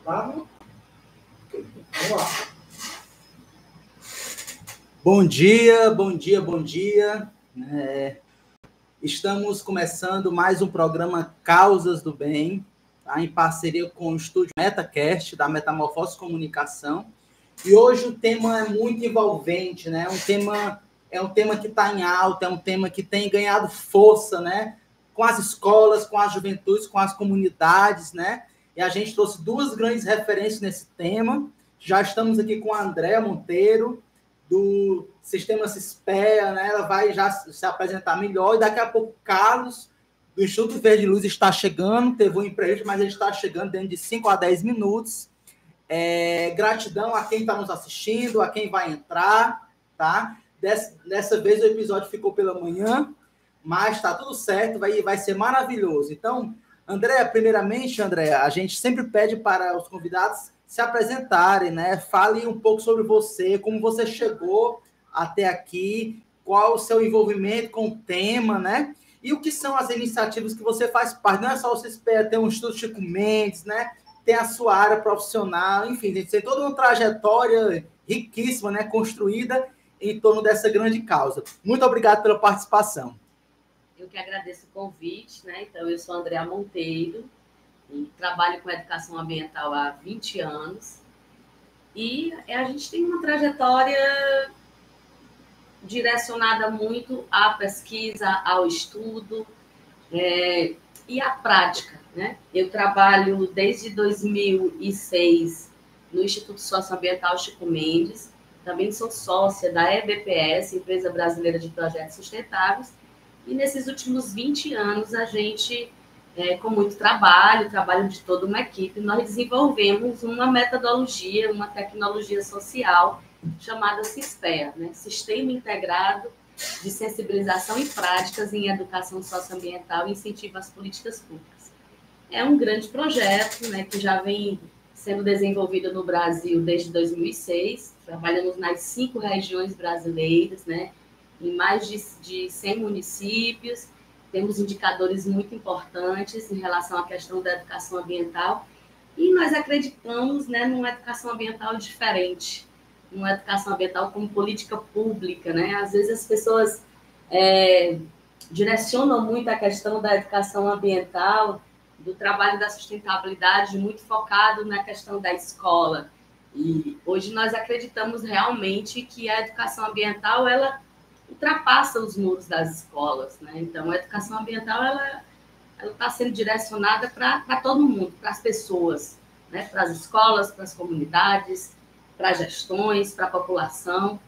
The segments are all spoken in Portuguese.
Vamos lá. Bom dia, bom dia, bom dia. Estamos começando mais um programa Causas do Bem, tá? Em parceria com o estúdio MetaCast, da Metamorfose Comunicação. E hoje o tema é muito envolvente, né? É um tema que está em alta, é um tema que tem ganhado força, né? Com as escolas, com as juventudes, com as comunidades, né? E a gente trouxe duas grandes referências nesse tema. Já estamos aqui com a Andréa Monteiro, do Sistema Cispea, né? Ela vai já se apresentar melhor. E daqui a pouco, Carlos, do Instituto Verde Luz, está chegando. Teve um imprevisto, mas ele está chegando dentro de 5 a 10 minutos. Gratidão a quem está nos assistindo, a quem vai entrar, tá? Dessa vez o episódio ficou pela manhã, mas está tudo certo, vai ser maravilhoso. Então, primeiramente, André, a gente sempre pede para os convidados se apresentarem, né? Fale um pouco sobre você, como você chegou até aqui, qual o seu envolvimento com o tema, né? E o que são as iniciativas que você faz parte. Não é só você esperar ter um Instituto Chico Mendes, né? Tem a sua área profissional, enfim, tem toda uma trajetória riquíssima, né? Construída em torno dessa grande causa. Muito obrigado pela participação. Eu que agradeço o convite, né? Então, eu sou Andréa Monteiro e trabalho com educação ambiental há 20 anos. E a gente tem uma trajetória direcionada muito à pesquisa, ao estudo e à prática, né? Eu trabalho desde 2006 no Instituto Socioambiental Chico Mendes. Também sou sócia da EBPS, Empresa Brasileira de Projetos Sustentáveis. E nesses últimos 20 anos, a gente, com muito trabalho de toda uma equipe, nós desenvolvemos uma metodologia, uma tecnologia social chamada Cispea, né? Sistema Integrado de Sensibilização e Práticas em Educação Socioambiental e Incentivo às Políticas Públicas. É um grande projeto, né, que já vem sendo desenvolvido no Brasil desde 2006. Trabalhamos nas 5 regiões brasileiras, né? Em mais de 100 municípios, temos indicadores muito importantes em relação à questão da educação ambiental, e nós acreditamos, né, numa educação ambiental diferente, numa educação ambiental como política pública, né? Às vezes as pessoas direcionam muito a questão da educação ambiental, do trabalho da sustentabilidade, muito focado na questão da escola. E hoje nós acreditamos realmente que a educação ambiental, ela ultrapassa os muros das escolas, né? Então, a educação ambiental, ela está sendo direcionada para todo mundo, para as pessoas, né? Para as escolas, para as comunidades, para as gestões, para a população.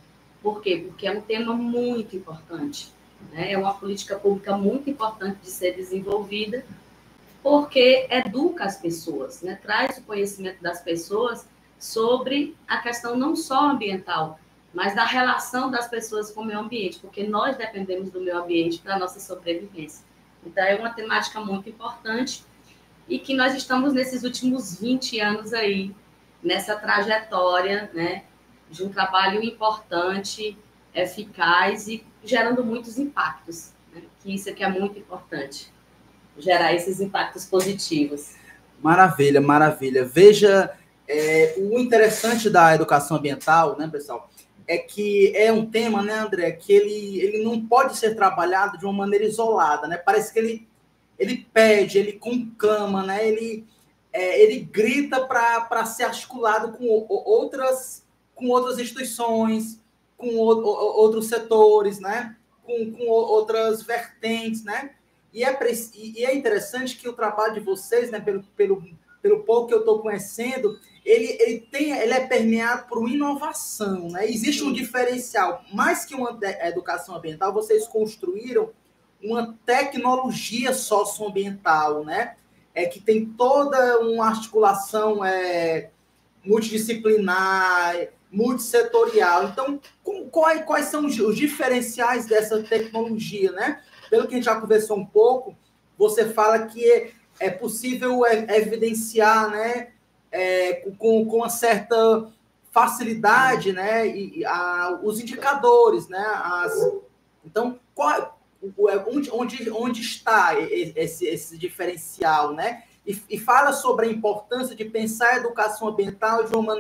Por quê? Porque é um tema muito importante, né? É uma política pública muito importante de ser desenvolvida, porque educa as pessoas, né? Traz o conhecimento das pessoas sobre a questão não só ambiental, mas da relação das pessoas com o meio ambiente, porque nós dependemos do meio ambiente para a nossa sobrevivência. Então, é uma temática muito importante e que nós estamos nesses últimos 20 anos aí, nessa trajetória, né, de um trabalho importante, eficaz e gerando muitos impactos, né, que isso aqui é muito importante, gerar esses impactos positivos. Maravilha, maravilha. Veja, o interessante da educação ambiental, né, pessoal, é que é um tema, né, André, que ele não pode ser trabalhado de uma maneira isolada, né? Parece que ele pede, ele conclama, né? Ele grita para ser articulado com outras instituições, com outros setores, né? Com outras vertentes, né? E é interessante que o trabalho de vocês, né, pelo pouco que eu estou conhecendo, ele é permeado por inovação, né? Existe um diferencial. Mais que uma educação ambiental, vocês construíram uma tecnologia socioambiental, né? Que tem toda uma articulação multidisciplinar, multissetorial. Então, quais são os diferenciais dessa tecnologia, né? Pelo que a gente já conversou um pouco, você fala que é possível evidenciar, né, com uma certa facilidade, né, os indicadores, né, então, onde está esse diferencial, né? e fala sobre a importância de pensar a educação ambiental de uma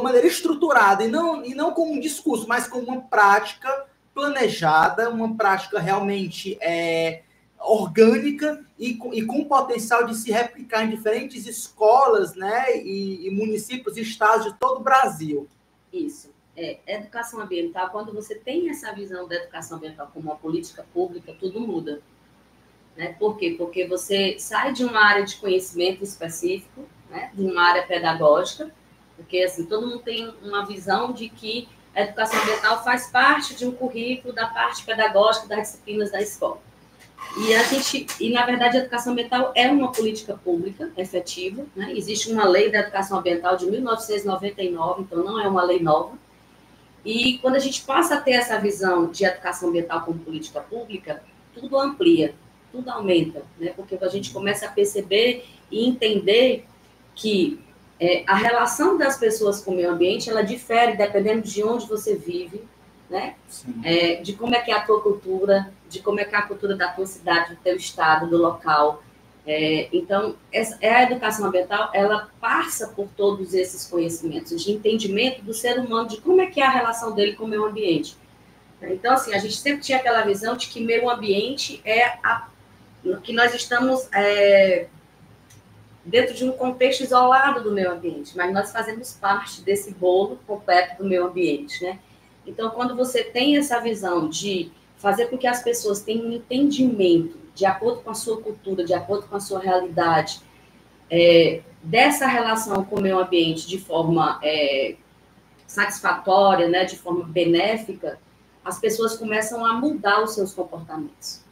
maneira estruturada, e não como um discurso, mas como uma prática planejada, uma prática realmente orgânica e com potencial de se replicar em diferentes escolas, né, e municípios e estados de todo o Brasil. Isso. Educação ambiental, quando você tem essa visão da educação ambiental como uma política pública, tudo muda. Né? Por quê? Porque você sai de uma área de conhecimento específico, né, de uma área pedagógica, porque assim, todo mundo tem uma visão de que a educação ambiental faz parte de um currículo da parte pedagógica das disciplinas da escola. E na verdade, a educação ambiental é uma política pública efetiva, né? Existe uma lei da educação ambiental de 1999, então não é uma lei nova. E quando a gente passa a ter essa visão de educação ambiental como política pública, tudo amplia, tudo aumenta, né? Porque a gente começa a perceber e entender que a relação das pessoas com o meio ambiente, ela difere dependendo de onde você vive, né? De como é que é a tua cultura, de como é que é a cultura da tua cidade, do teu estado, do local. Então, a educação ambiental, ela passa por todos esses conhecimentos de entendimento do ser humano, de como é que é a relação dele com o meio ambiente. Então, assim, a gente sempre tinha aquela visão de que meio ambiente que nós estamos dentro de um contexto isolado do meio ambiente, mas nós fazemos parte desse bolo completo do meio ambiente, né? Então, quando você tem essa visão de fazer com que as pessoas tenham um entendimento de acordo com a sua cultura, de acordo com a sua realidade, dessa relação com o meio ambiente de forma satisfatória, né, de forma benéfica, as pessoas começam a mudar os seus comportamentos.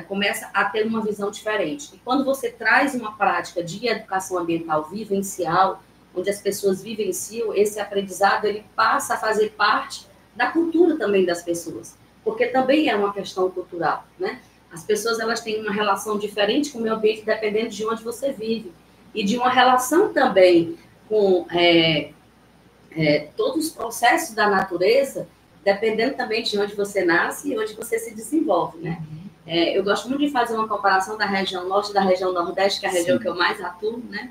Começa a ter uma visão diferente. E quando você traz uma prática de educação ambiental vivencial, onde as pessoas vivenciam, esse aprendizado ele passa a fazer parte da cultura também das pessoas, porque também é uma questão cultural, né? As pessoas elas têm uma relação diferente com o meio ambiente dependendo de onde você vive, e de uma relação também com todos os processos da natureza, dependendo também de onde você nasce e onde você se desenvolve, né? Eu gosto muito de fazer uma comparação da região norte e da região nordeste, que é a região que eu mais atuo, né?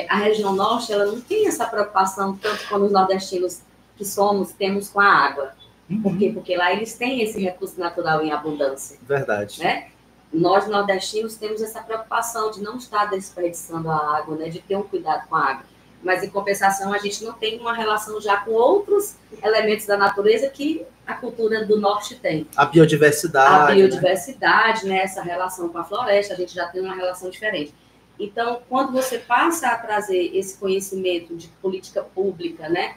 A região norte, ela não tem essa preocupação tanto como os nordestinos que temos com a água. Por quê? Porque lá eles têm esse recurso natural em abundância. Verdade. Né? Nós, nordestinos, temos essa preocupação de não estar desperdiçando a água, né? De ter um cuidado com a água. Mas, em compensação, a gente não tem uma relação já com outros elementos da natureza que a cultura do norte tem. A biodiversidade. A biodiversidade, né? Essa relação com a floresta, a gente já tem uma relação diferente. Então, quando você passa a trazer esse conhecimento de política pública, né?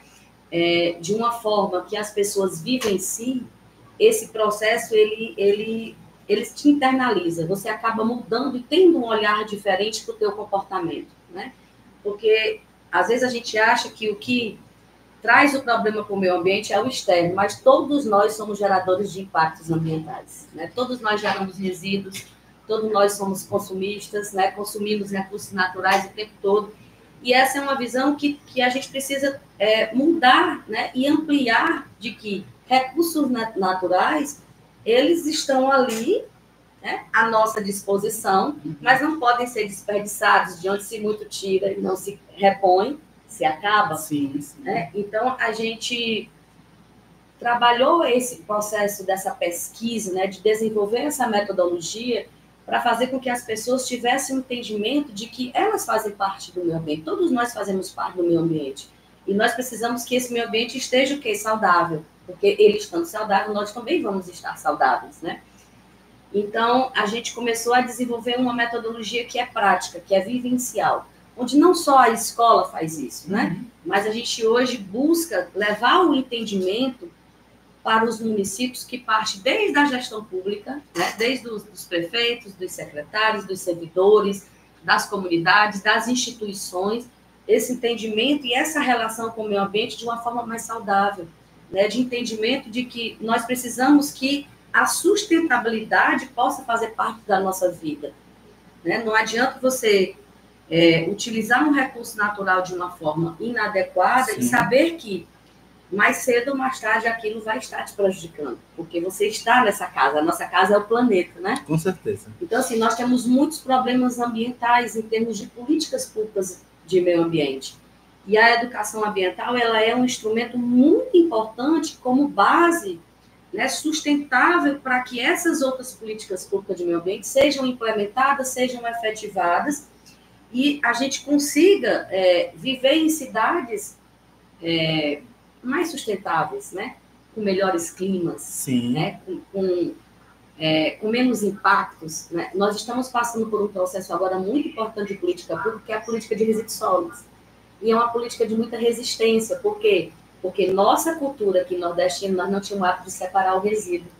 De uma forma que as pessoas vivenciam, esse processo, ele te internaliza. Você acaba mudando e tendo um olhar diferente para o teu comportamento, né? Porque às vezes a gente acha que o que traz o problema para o meio ambiente é o externo, mas todos nós somos geradores de impactos ambientais, né? Todos nós geramos resíduos, todos nós somos consumistas, né? Consumimos recursos naturais o tempo todo. E essa é uma visão que a gente precisa mudar, né? E ampliar de que recursos naturais, eles estão ali, né, à nossa disposição, mas não podem ser desperdiçados, de onde se muito tira e não se repõe, se acaba. Sim, sim. Né? Então, a gente trabalhou esse processo dessa pesquisa, né, de desenvolver essa metodologia para fazer com que as pessoas tivessem um entendimento de que elas fazem parte do meio ambiente. Todos nós fazemos parte do meio ambiente. E nós precisamos que esse meio ambiente esteja o quê? Saudável. Porque ele estando saudável, nós também vamos estar saudáveis, né? Então, a gente começou a desenvolver uma metodologia que é prática, que é vivencial, onde não só a escola faz isso, né? Mas a gente hoje busca levar o entendimento para os municípios que parte desde a gestão pública, né? Desde os prefeitos, dos secretários, dos servidores, das comunidades, das instituições, esse entendimento e essa relação com o meio ambiente de uma forma mais saudável, né? De entendimento de que nós precisamos que a sustentabilidade possa fazer parte da nossa vida, né? Não adianta você utilizar um recurso natural de uma forma inadequada. Sim. E saber que mais cedo ou mais tarde aquilo vai estar te prejudicando, porque você está nessa casa, a nossa casa é o planeta, né? Com certeza. Então, assim, nós temos muitos problemas ambientais em termos de políticas públicas de meio ambiente. E a educação ambiental, ela é um instrumento muito importante como base, né, sustentável para que essas outras políticas públicas de meio ambiente sejam implementadas, sejam efetivadas e a gente consiga viver em cidades mais sustentáveis, né? Com melhores climas, Sim. Né? Com menos impactos. Né? Nós estamos passando por um processo agora muito importante de política pública, que é a política de resíduos sólidos. E é uma política de muita resistência. Por quê? Porque nossa cultura aqui nordestina, nós não tínhamos o hábito de separar o resíduo.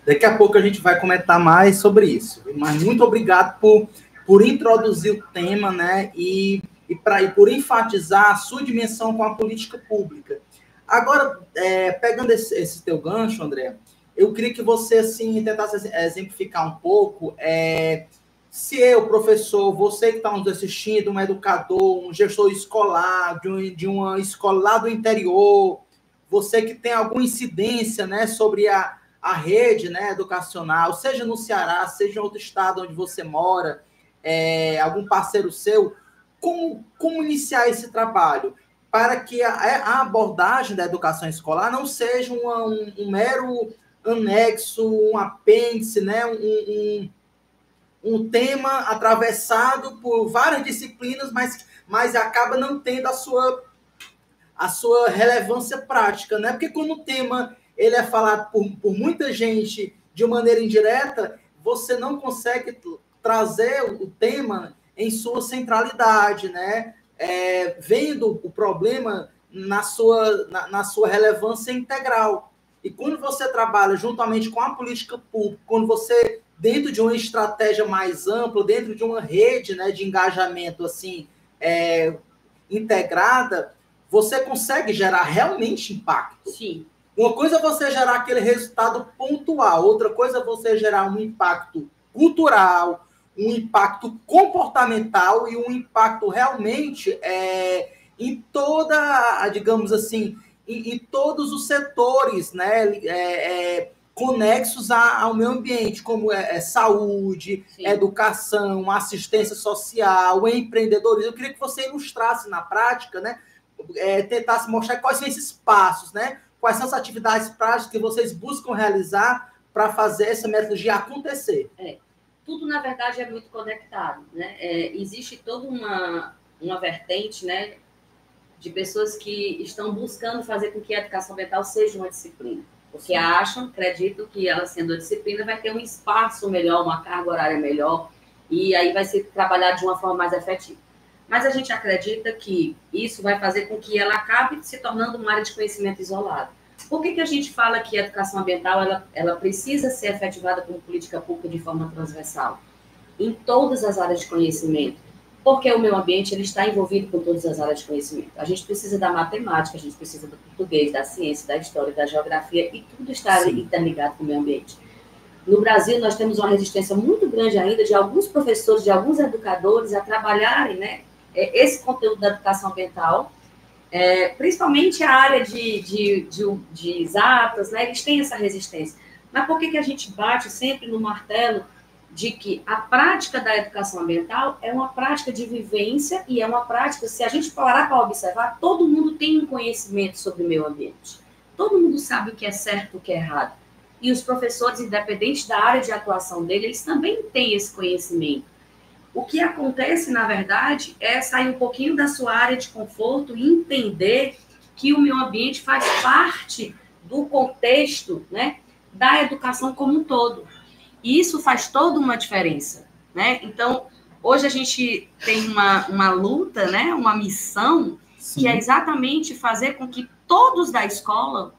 Daqui a pouco a gente vai comentar mais sobre isso. Mas muito obrigado por introduzir o tema, né? E por enfatizar a sua dimensão com a política pública. Agora, pegando esse teu gancho, André, eu queria que você assim, tentasse exemplificar um pouco. Se eu, professor, você que está nos assistindo, um educador, um gestor escolar, de uma escola lá do interior, você que tem alguma incidência, né, sobre a rede, né, educacional, seja no Ceará, seja em outro estado onde você mora, algum parceiro seu, como iniciar esse trabalho para que a abordagem da educação escolar não seja um mero anexo, um apêndice, né, um tema atravessado por várias disciplinas, mas acaba não tendo a sua relevância prática, né? Porque quando o tema ele é falado por muita gente de maneira indireta, você não consegue trazer o tema em sua centralidade, né? Vendo o problema na sua relevância integral. E quando você trabalha juntamente com a política pública, quando você, dentro de uma estratégia mais ampla, dentro de uma rede, né, de engajamento assim, integrada, você consegue gerar realmente impacto. Sim. Uma coisa é você gerar aquele resultado pontual, outra coisa é você gerar um impacto cultural, um impacto comportamental e um impacto realmente em toda, digamos assim, em todos os setores, né, conexos ao meio ambiente, como saúde, Sim. Educação, assistência social, empreendedorismo. Eu queria que você ilustrasse na prática, né, tentasse mostrar quais são esses passos, né, quais são as atividades práticas que vocês buscam realizar para fazer essa metodologia acontecer. Tudo, na verdade, é muito conectado, né? Existe toda uma vertente, né, de pessoas que estão buscando fazer com que a educação ambiental seja uma disciplina. Porque Sim. acreditam que ela sendo uma disciplina vai ter um espaço melhor, uma carga horária melhor, e aí vai ser trabalhado de uma forma mais efetiva. Mas a gente acredita que isso vai fazer com que ela acabe se tornando uma área de conhecimento isolada. Por que a gente fala que a educação ambiental ela precisa ser efetivada como política pública de forma transversal? Em todas as áreas de conhecimento. Porque o meio ambiente ele está envolvido com todas as áreas de conhecimento. A gente precisa da matemática, a gente precisa do português, da ciência, da história, da geografia, e tudo está interligado com o meio ambiente. No Brasil, nós temos uma resistência muito grande ainda de alguns professores, de alguns educadores a trabalharem, né, esse conteúdo da educação ambiental, principalmente a área de exatas, né, eles têm essa resistência. Mas por que a gente bate sempre no martelo de que a prática da educação ambiental é uma prática de vivência e é uma prática, se a gente parar para observar, todo mundo tem um conhecimento sobre o meio ambiente. Todo mundo sabe o que é certo e o que é errado. E os professores, independente da área de atuação dele, eles também têm esse conhecimento. O que acontece, na verdade, é sair um pouquinho da sua área de conforto e entender que o meio ambiente faz parte do contexto, né, da educação como um todo. E isso faz toda uma diferença, né? Então, hoje a gente tem uma luta, né, uma missão, Sim. que é exatamente fazer com que todos da escola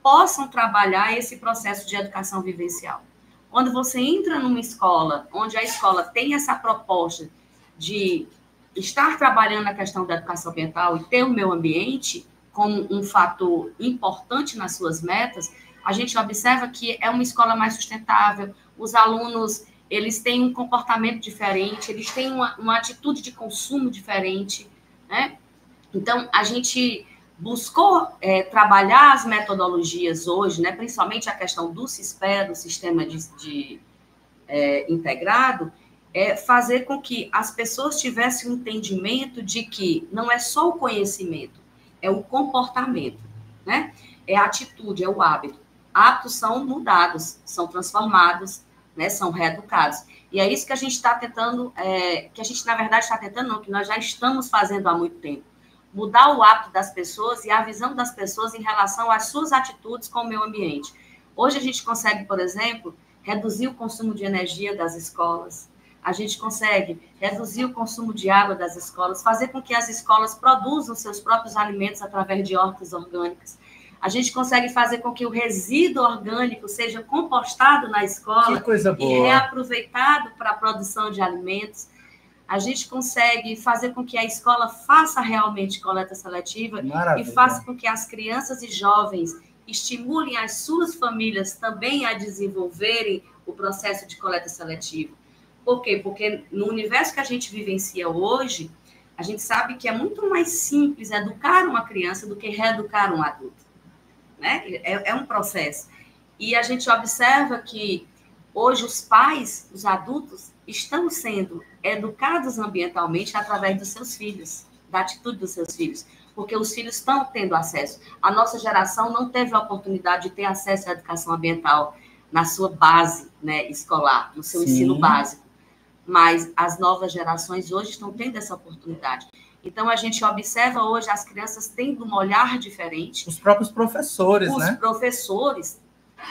possam trabalhar esse processo de educação vivencial. Quando você entra numa escola, onde a escola tem essa proposta de estar trabalhando a questão da educação ambiental e ter o meio ambiente como um fator importante nas suas metas, a gente observa que é uma escola mais sustentável, os alunos, eles têm um comportamento diferente, eles têm uma atitude de consumo diferente, né? Então, a gente buscou trabalhar as metodologias hoje, né, principalmente a questão do SISPE, do Sistema Integrado, fazer com que as pessoas tivessem um entendimento de que não é só o conhecimento, é o comportamento, né? É a atitude, é o hábito. Hábitos são mudados, são transformados, né, são reeducados. E é isso que a gente está tentando, que a gente, na verdade, está tentando, não, que nós já estamos fazendo há muito tempo. Mudar o hábito das pessoas e a visão das pessoas em relação às suas atitudes com o meio ambiente. Hoje a gente consegue, por exemplo, reduzir o consumo de energia das escolas, a gente consegue reduzir o consumo de água das escolas, fazer com que as escolas produzam seus próprios alimentos através de hortas orgânicas. A gente consegue fazer com que o resíduo orgânico seja compostado na escola e reaproveitado para a produção de alimentos. A gente consegue fazer com que a escola faça realmente coleta seletiva. Maravilha. E faça com que as crianças e jovens estimulem as suas famílias também a desenvolverem o processo de coleta seletiva. Por quê? Porque no universo que a gente vivencia hoje, a gente sabe que é muito mais simples educar uma criança do que reeducar um adulto, né? É um processo. E a gente observa que hoje os pais, os adultos, estão sendo educados ambientalmente através dos seus filhos, da atitude dos seus filhos, porque os filhos estão tendo acesso. A nossa geração não teve a oportunidade de ter acesso à educação ambiental na sua base, né, escolar, no seu ensino básico. Mas as novas gerações hoje estão tendo essa oportunidade. Então, a gente observa hoje as crianças tendo um olhar diferente. Os próprios professores, né? Os professores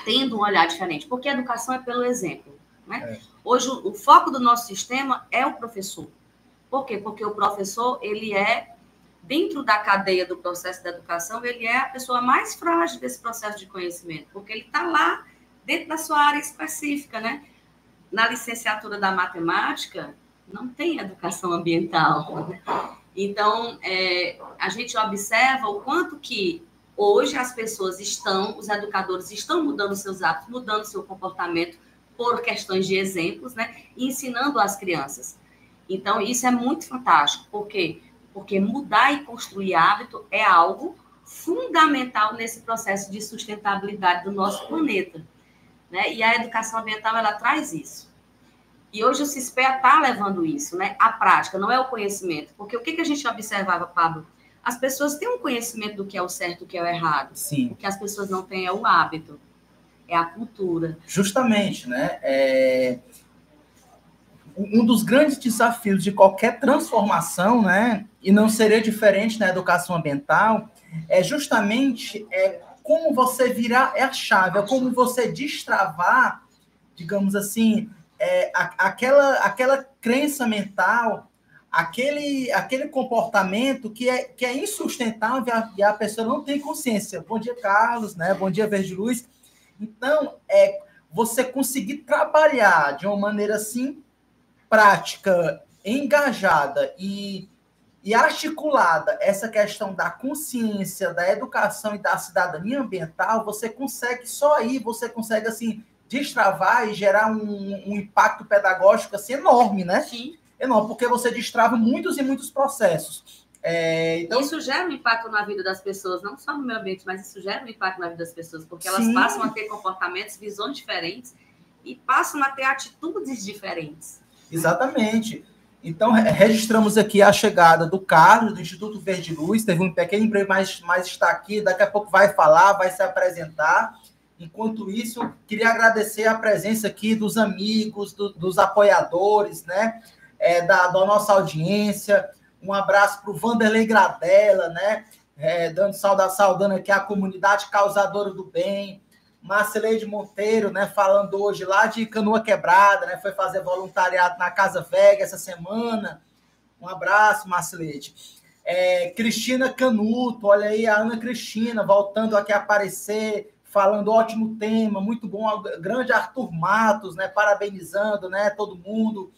tendo um olhar diferente, porque a educação é pelo exemplo, né? Hoje, o foco do nosso sistema é o professor. Por quê? Porque o professor, ele dentro da cadeia do processo da educação, ele é a pessoa mais frágil desse processo de conhecimento, porque ele está lá dentro da sua área específica, né? Na licenciatura da matemática, não tem educação ambiental. Então, a gente observa o quanto que hoje as pessoas os educadores estão mudando seus hábitos, mudando seu comportamento por questões de exemplos, né? E ensinando às crianças. Então, isso é muito fantástico. Por quê? Porque mudar e construir hábito é algo fundamental nesse processo de sustentabilidade do nosso planeta, né? E a educação ambiental, ela traz isso. E hoje o SISPE está levando isso, né? A prática, não é o conhecimento. Porque o que a gente observava, Pablo? As pessoas têm um conhecimento do que é o certo e do que é o errado. Sim. O que as pessoas não têm é o hábito, é a cultura. Justamente, né? Um dos grandes desafios de qualquer transformação, né? E não seria diferente na educação ambiental, é justamente como você virar a chave, é como você destravar, digamos assim, aquela crença mental, aquele comportamento que é insustentável e a pessoa não tem consciência. Bom dia, Carlos, né? Bom dia, Verde Luz. Então, você conseguir trabalhar de uma maneira assim prática, engajada e articulada essa questão da consciência, da educação e da cidadania ambiental, você consegue assim destravar e gerar um impacto pedagógico assim enorme, né? Sim. Enorme, porque você destrava muitos e muitos processos. Então, isso gera um impacto na vida das pessoas, não só no meio ambiente, mas isso gera um impacto na vida das pessoas, porque elas passam a ter comportamentos, visões diferentes e passam a ter atitudes diferentes. Exatamente. Então, registramos aqui a chegada do Carlos, do Instituto Verde Luz, teve um pequeno emprego, mas está aqui, daqui a pouco vai falar, vai se apresentar. Enquanto isso, queria agradecer a presença aqui dos amigos, dos apoiadores, né? Da nossa audiência. Um abraço para o Vanderlei Gradella, né? Saudando aqui a comunidade causadora do bem. Marceleide Monteiro, né? Falando hoje lá de Canoa Quebrada, né? Foi fazer voluntariado na Casa Vega essa semana. Um abraço, Marceleide. Cristina Canuto, olha aí, a Ana Cristina voltando aqui a aparecer, falando ótimo tema, muito bom. O grande Arthur Matos, né? Parabenizando, né? Todo mundo.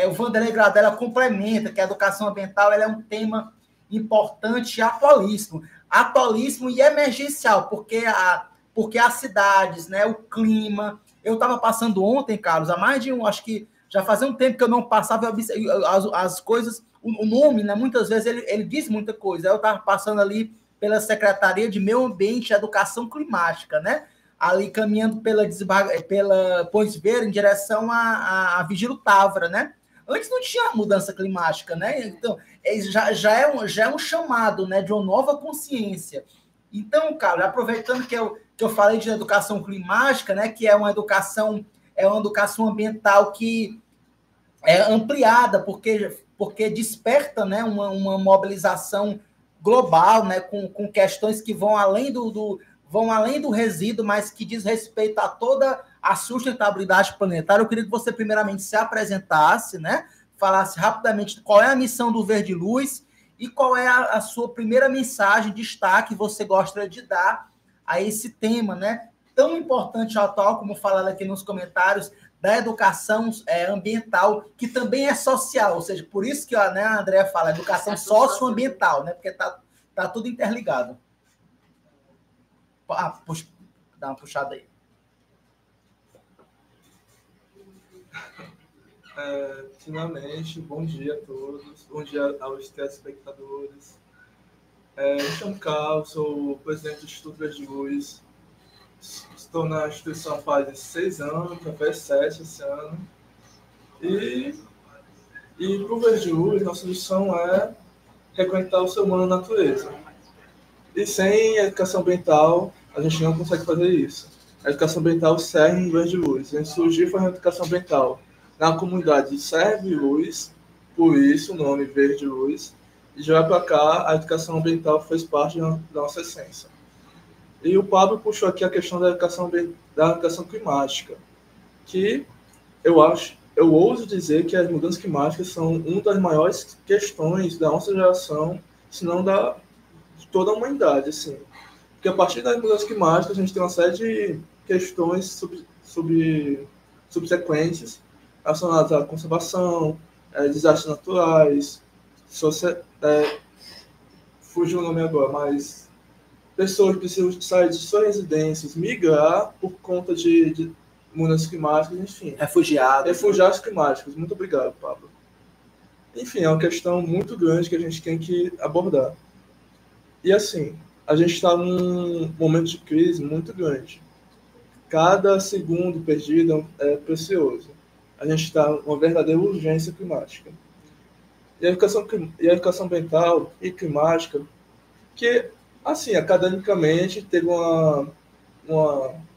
O Vanderlei Gradella complementa que a educação ambiental ela é um tema importante e atualíssimo e emergencial, porque as cidades, né, o clima. Eu estava passando ontem, Carlos, há mais de acho que já fazia um tempo que eu não passava as coisas, o nome, né, muitas vezes ele diz muita coisa. Eu estava passando ali pela Secretaria de Meio Ambiente e Educação Climática, né? Ali caminhando pela Ponte Verde em direção a Vigílio Távora, né? Antes não tinha mudança climática, né? Então, já é um chamado, né, de uma nova consciência. Então, cara, aproveitando que eu falei de educação climática, né, que é uma educação ambiental que é ampliada, porque desperta, né, uma mobilização global, né, com questões que vão além do resíduo, mas que diz respeito a toda a sustentabilidade planetária. Eu queria que você primeiramente se apresentasse, né, falasse rapidamente qual é a missão do Verde Luz e qual é a sua primeira mensagem, destaque que você gostaria de dar a esse tema, né, tão importante atual, como falado aqui nos comentários, da educação ambiental, que também é social, ou seja, por isso que, né, a Andrea fala, educação socioambiental, né, porque tá tudo interligado. Dá uma puxada aí. Finalmente, bom dia a todos, bom dia aos telespectadores. Me chamo Carlos, sou o presidente do Instituto Verde Luz. Estou na instituição faz 6 anos, já faz 7 esse ano. E para o Verde Luz, nossa missão é reconectar o ser humano à natureza. E sem educação ambiental, a gente não consegue fazer isso. A educação ambiental serve em Verde Luz. A gente surgiu fazendo educação ambiental na comunidade Serve Luz, por isso o nome Verde Luz. E de lá para cá, a educação ambiental fez parte da nossa essência. E o Pablo puxou aqui a questão da educação climática, que eu ouso dizer que as mudanças climáticas são uma das maiores questões da nossa geração, se não de toda a humanidade, assim. Porque a partir das mudanças climáticas a gente tem uma série de questões subsequentes relacionadas à conservação, desastres naturais, fugiu o nome agora, mas pessoas precisam sair de suas residências, migrar por conta de mudanças climáticas, enfim. Refugiados climáticos. Muito obrigado, Pablo. Enfim, é uma questão muito grande que a gente tem que abordar. E assim, a gente está num momento de crise muito grande. Cada segundo perdido é precioso. A gente está numa verdadeira urgência climática. E a educação ambiental e climática, que, assim, academicamente, teve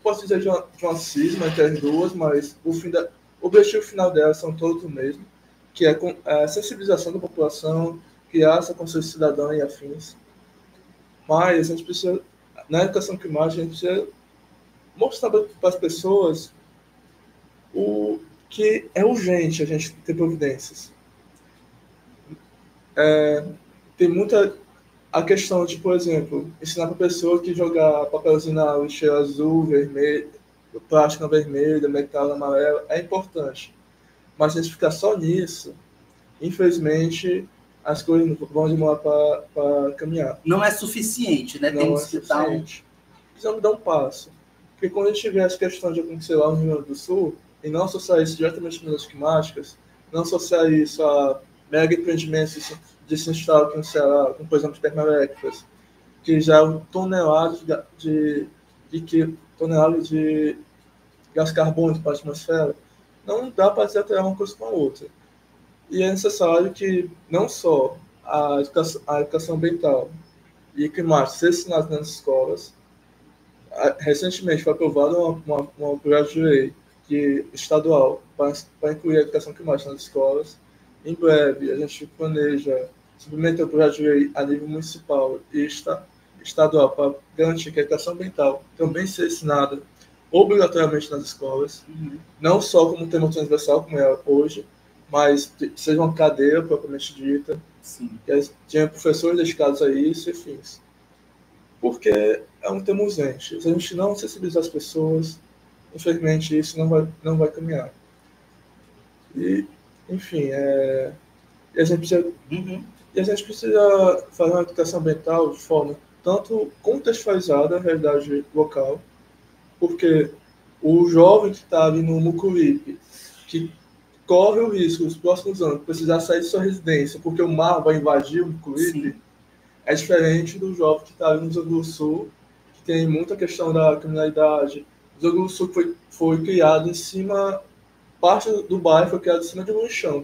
posso dizer de uma cisma entre as duas, mas o objetivo final delas são todos o mesmo, que é a sensibilização da população, criar essa consciência cidadã e afins. Mas a gente precisa, na educação climática, a gente precisa mostrar para as pessoas o que é urgente a gente ter providências. Tem muita a questão de, por exemplo, ensinar para a pessoa que jogar papelzinho na lixeira azul, vermelho, plástico na vermelha, metal na amarela, é importante. Mas se a gente ficar só nisso, infelizmente, as coisas vão demorar para caminhar. Não é suficiente, né? Tem que dar Precisamos dar um passo. Porque quando a gente vê as questões de acontecer lá no Rio Grande do Sul, e não associar isso diretamente às mudanças climáticas, não associar isso a mega empreendimentos de se instalar aqui no Ceará, como por exemplo termoelétricas, que já toneladas de gás carbônico para a atmosfera, não dá para desatear uma coisa com a outra. E é necessário que não só a educação ambiental e climática seja ensinada nas escolas. Recentemente foi aprovado um projeto de lei estadual para incluir a educação climática nas escolas. Em breve, a gente planeja submeter o projeto de lei a nível municipal e estadual para garantir que a educação ambiental também seja ensinada obrigatoriamente nas escolas, não só como tema transversal, como é hoje, mas seja uma cadeira propriamente dita, que tenha professores dedicados a isso, enfim. Porque é um tema urgente. Se a gente não sensibilizar as pessoas, infelizmente isso não vai caminhar. E, enfim, e a gente precisa fazer uma educação ambiental de forma tanto contextualizada à realidade local, porque o jovem que está ali no Mucuripe, que corre o risco nos próximos anos de precisar sair de sua residência porque o mar vai invadir o Mucuripe, é diferente do jovem que está ali no Rio Grande do Sul, que tem muita questão da criminalidade. O Rio Grande do Sul foi criado em cima, parte do bairro foi criado em cima de um chão.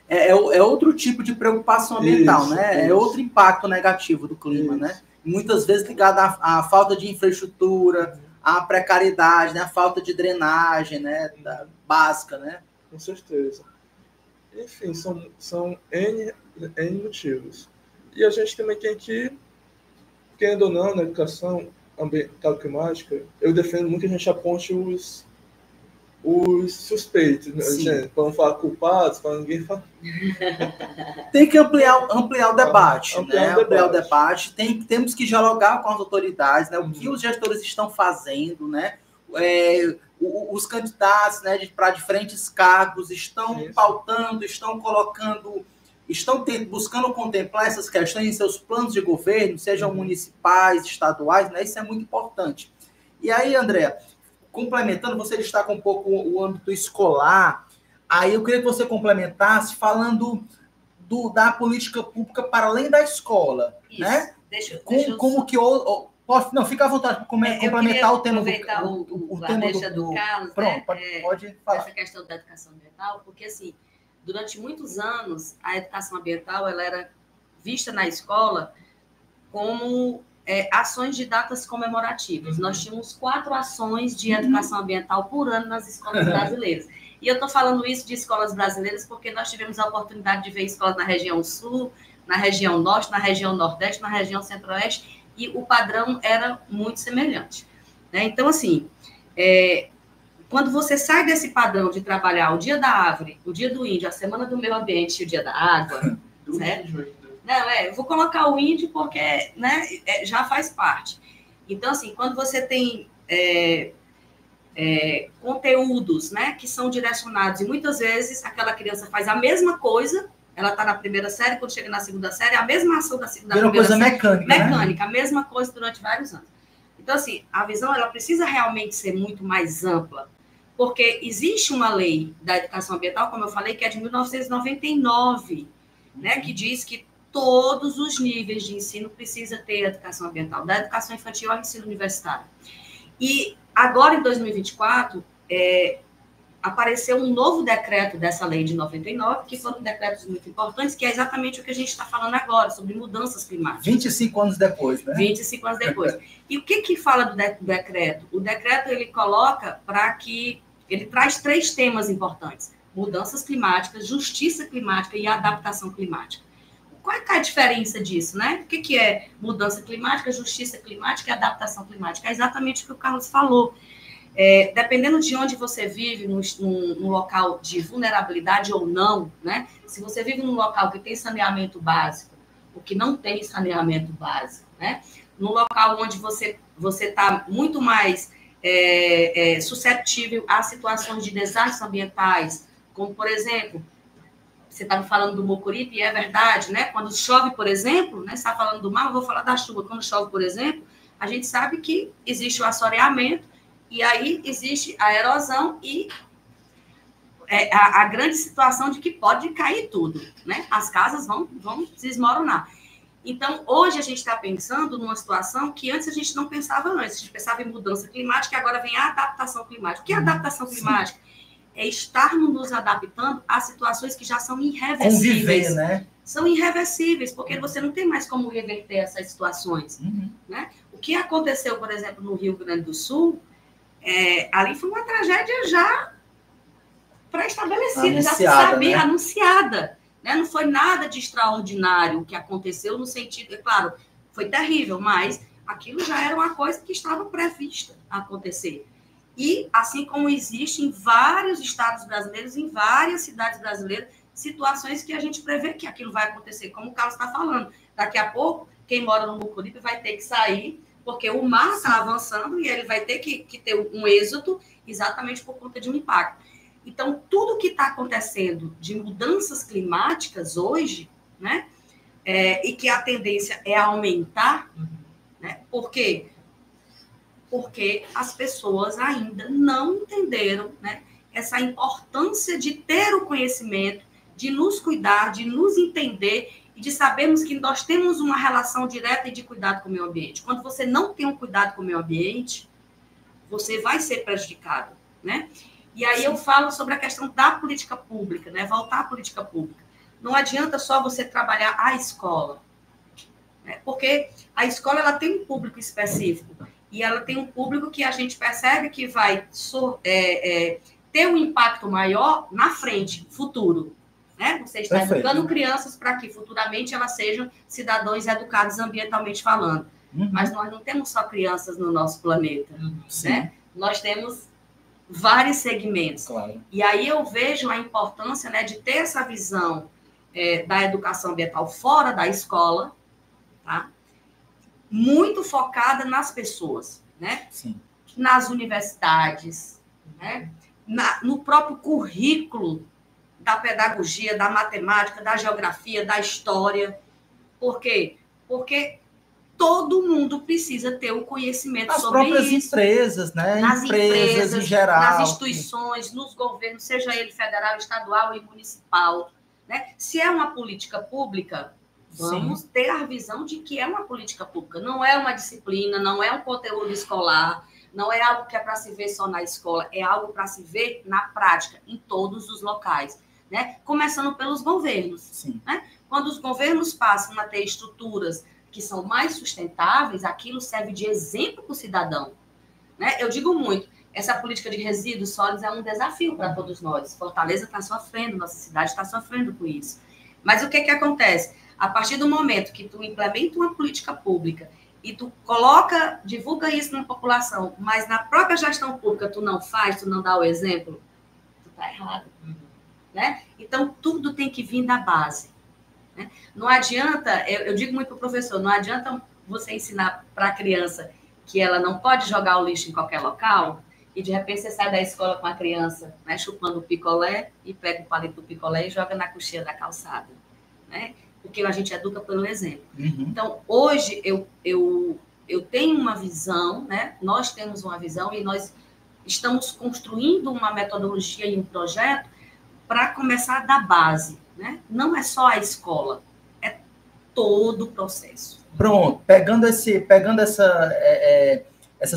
É outro tipo de preocupação ambiental, né? É outro impacto negativo do clima, né? Muitas vezes ligado à falta de infraestrutura, à precariedade, né? À falta de drenagem, né? Básica, né? Com certeza. Enfim, são N motivos. E a gente também tem que, querendo ou não, na educação ambiental climática, eu defendo muito que a gente aponte os suspeitos, né, gente? Para não falar culpados, para ninguém falar. Tem que ampliar o debate, ampliar o debate. Temos que dialogar com as autoridades, né? O que os gestores estão fazendo, né? Os candidatos, né, para diferentes cargos estão pautando, estão colocando, buscando contemplar essas questões em seus planos de governo, sejam municipais, estaduais, né? Isso é muito importante. E aí, André, complementando, você destaca um pouco o âmbito escolar. Aí eu queria que você complementasse falando da política pública para além da escola, isso, né? Como que não, fica à vontade para complementar o tema do Carlos. Pronto, pode falar. Essa questão da educação ambiental, porque assim, durante muitos anos a educação ambiental ela era vista na escola como ações de datas comemorativas. Nós tínhamos 4 ações de educação ambiental por ano nas escolas brasileiras. E eu estou falando isso de escolas brasileiras porque nós tivemos a oportunidade de ver escolas na região sul, na região norte, na região nordeste, na região centro-oeste, e o padrão era muito semelhante, né? Então, assim, quando você sai desse padrão de trabalhar o dia da árvore, o dia do índio, a semana do meio ambiente e o dia da água, certo? Não, eu vou colocar o índio porque, né, já faz parte. Então, assim, quando você tem conteúdos, né, que são direcionados, e muitas vezes aquela criança faz a mesma coisa, ela está na primeira série, quando chega na segunda série, a mesma ação da primeira coisa série. Mecânica, né? A mesma coisa durante vários anos. Então, assim, a visão, ela precisa realmente ser muito mais ampla, porque existe uma lei da educação ambiental, como eu falei, que é de 1999, né, que diz que todos os níveis de ensino precisa ter educação ambiental, da educação infantil ao ensino universitário. E agora, em 2024, apareceu um novo decreto dessa lei de 99, que foram decretos muito importantes, que é exatamente o que a gente está falando agora, sobre mudanças climáticas. 25 anos depois, né? 25 anos depois. E o que fala do decreto? O decreto, ele coloca para que... Ele traz 3 temas importantes: mudanças climáticas, justiça climática e adaptação climática. Qual é a diferença disso, né? O que é mudança climática, justiça climática e adaptação climática? É exatamente o que o Carlos falou. Dependendo de onde você vive, num local de vulnerabilidade ou não, né? Se você vive num local que tem saneamento básico, ou que não tem saneamento básico, né? Num local onde você está muito mais susceptível a situações de desastres ambientais, como, por exemplo, você estava falando do Mocoripe, e é verdade, né? Quando chove, por exemplo, né? Você está falando do mar, eu vou falar da chuva. Quando chove, por exemplo, a gente sabe que existe o assoreamento, e aí existe a erosão e a grande situação de que pode cair tudo, né? As casas vão desmoronar. Então, hoje a gente está pensando numa situação que antes a gente não pensava, não. A gente pensava em mudança climática, e agora vem a adaptação climática. O que é adaptação climática? É estarmos nos adaptando a situações que já são irreversíveis. Conviver, né? São irreversíveis, porque você não tem mais como reverter essas situações. Né? O que aconteceu, por exemplo, no Rio Grande do Sul, ali foi uma tragédia já pré-estabelecida, já se sabia, né? Anunciada. Né? Não foi nada de extraordinário o que aconteceu, no sentido, claro, foi terrível, mas aquilo já era uma coisa que estava prevista a acontecer. E, assim como existe em vários estados brasileiros, em várias cidades brasileiras, situações que a gente prevê que aquilo vai acontecer, como o Carlos está falando. Daqui a pouco, quem mora no Mucuripe vai ter que sair, porque o mar está avançando e ele vai ter que ter um êxodo exatamente por conta de um impacto. Então, tudo que está acontecendo de mudanças climáticas hoje, né, e que a tendência é aumentar, né, por quê? Porque as pessoas ainda não entenderam, né, essa importância de ter o conhecimento, de nos cuidar, de nos entender e de sabermos que nós temos uma relação direta e de cuidado com o meio ambiente. Quando você não tem um cuidado com o meio ambiente, você vai ser prejudicado, né? E aí eu falo sobre a questão da política pública, né? Voltar à política pública. Não adianta só você trabalhar a escola, né? Porque a escola ela tem um público específico e ela tem um público que a gente percebe que vai ter um impacto maior na frente, futuro. Né? Você está educando crianças para que futuramente elas sejam cidadãos educados ambientalmente falando. Mas nós não temos só crianças no nosso planeta. Né? Nós temos vários segmentos. Claro. E aí eu vejo a importância, né, de ter essa visão da educação ambiental fora da escola, tá? Muito focada nas pessoas, né? Sim. Nas universidades, né? No próprio currículo da pedagogia, da matemática, da geografia, da história. Por quê? Porque todo mundo precisa ter o conhecimento sobre isso. As próprias empresas, né? Nas empresas em geral. Nas instituições, nos governos, seja ele federal, estadual e municipal. Né? Se é uma política pública, vamos ter a visão de que é uma política pública. Não é uma disciplina, não é um conteúdo escolar, não é algo que é para se ver só na escola, é algo para se ver na prática, em todos os locais. Né? Começando pelos governos. Né? Quando os governos passam a ter estruturas que são mais sustentáveis, aquilo serve de exemplo para o cidadão. Né? Eu digo muito, essa política de resíduos sólidos é um desafio para todos nós. Fortaleza está sofrendo, nossa cidade está sofrendo com isso. Mas o que acontece? A partir do momento que tu implementa uma política pública e tu divulga isso na população, mas na própria gestão pública tu não faz, tu não dá o exemplo, tu está errado. Né? Então, tudo tem que vir da base. Né? Não adianta, eu digo muito para o professor, não adianta você ensinar para a criança que ela não pode jogar o lixo em qualquer local e, de repente, você sai da escola com a criança, né, chupando o picolé e pega o palito do picolé e joga na coxinha da calçada. Né? Porque a gente educa pelo exemplo. Então, hoje, eu tenho uma visão, né? Nós temos uma visão e nós estamos construindo uma metodologia e um projeto para começar da base, né? Não é só a escola, é todo o processo. Pronto, pegando essa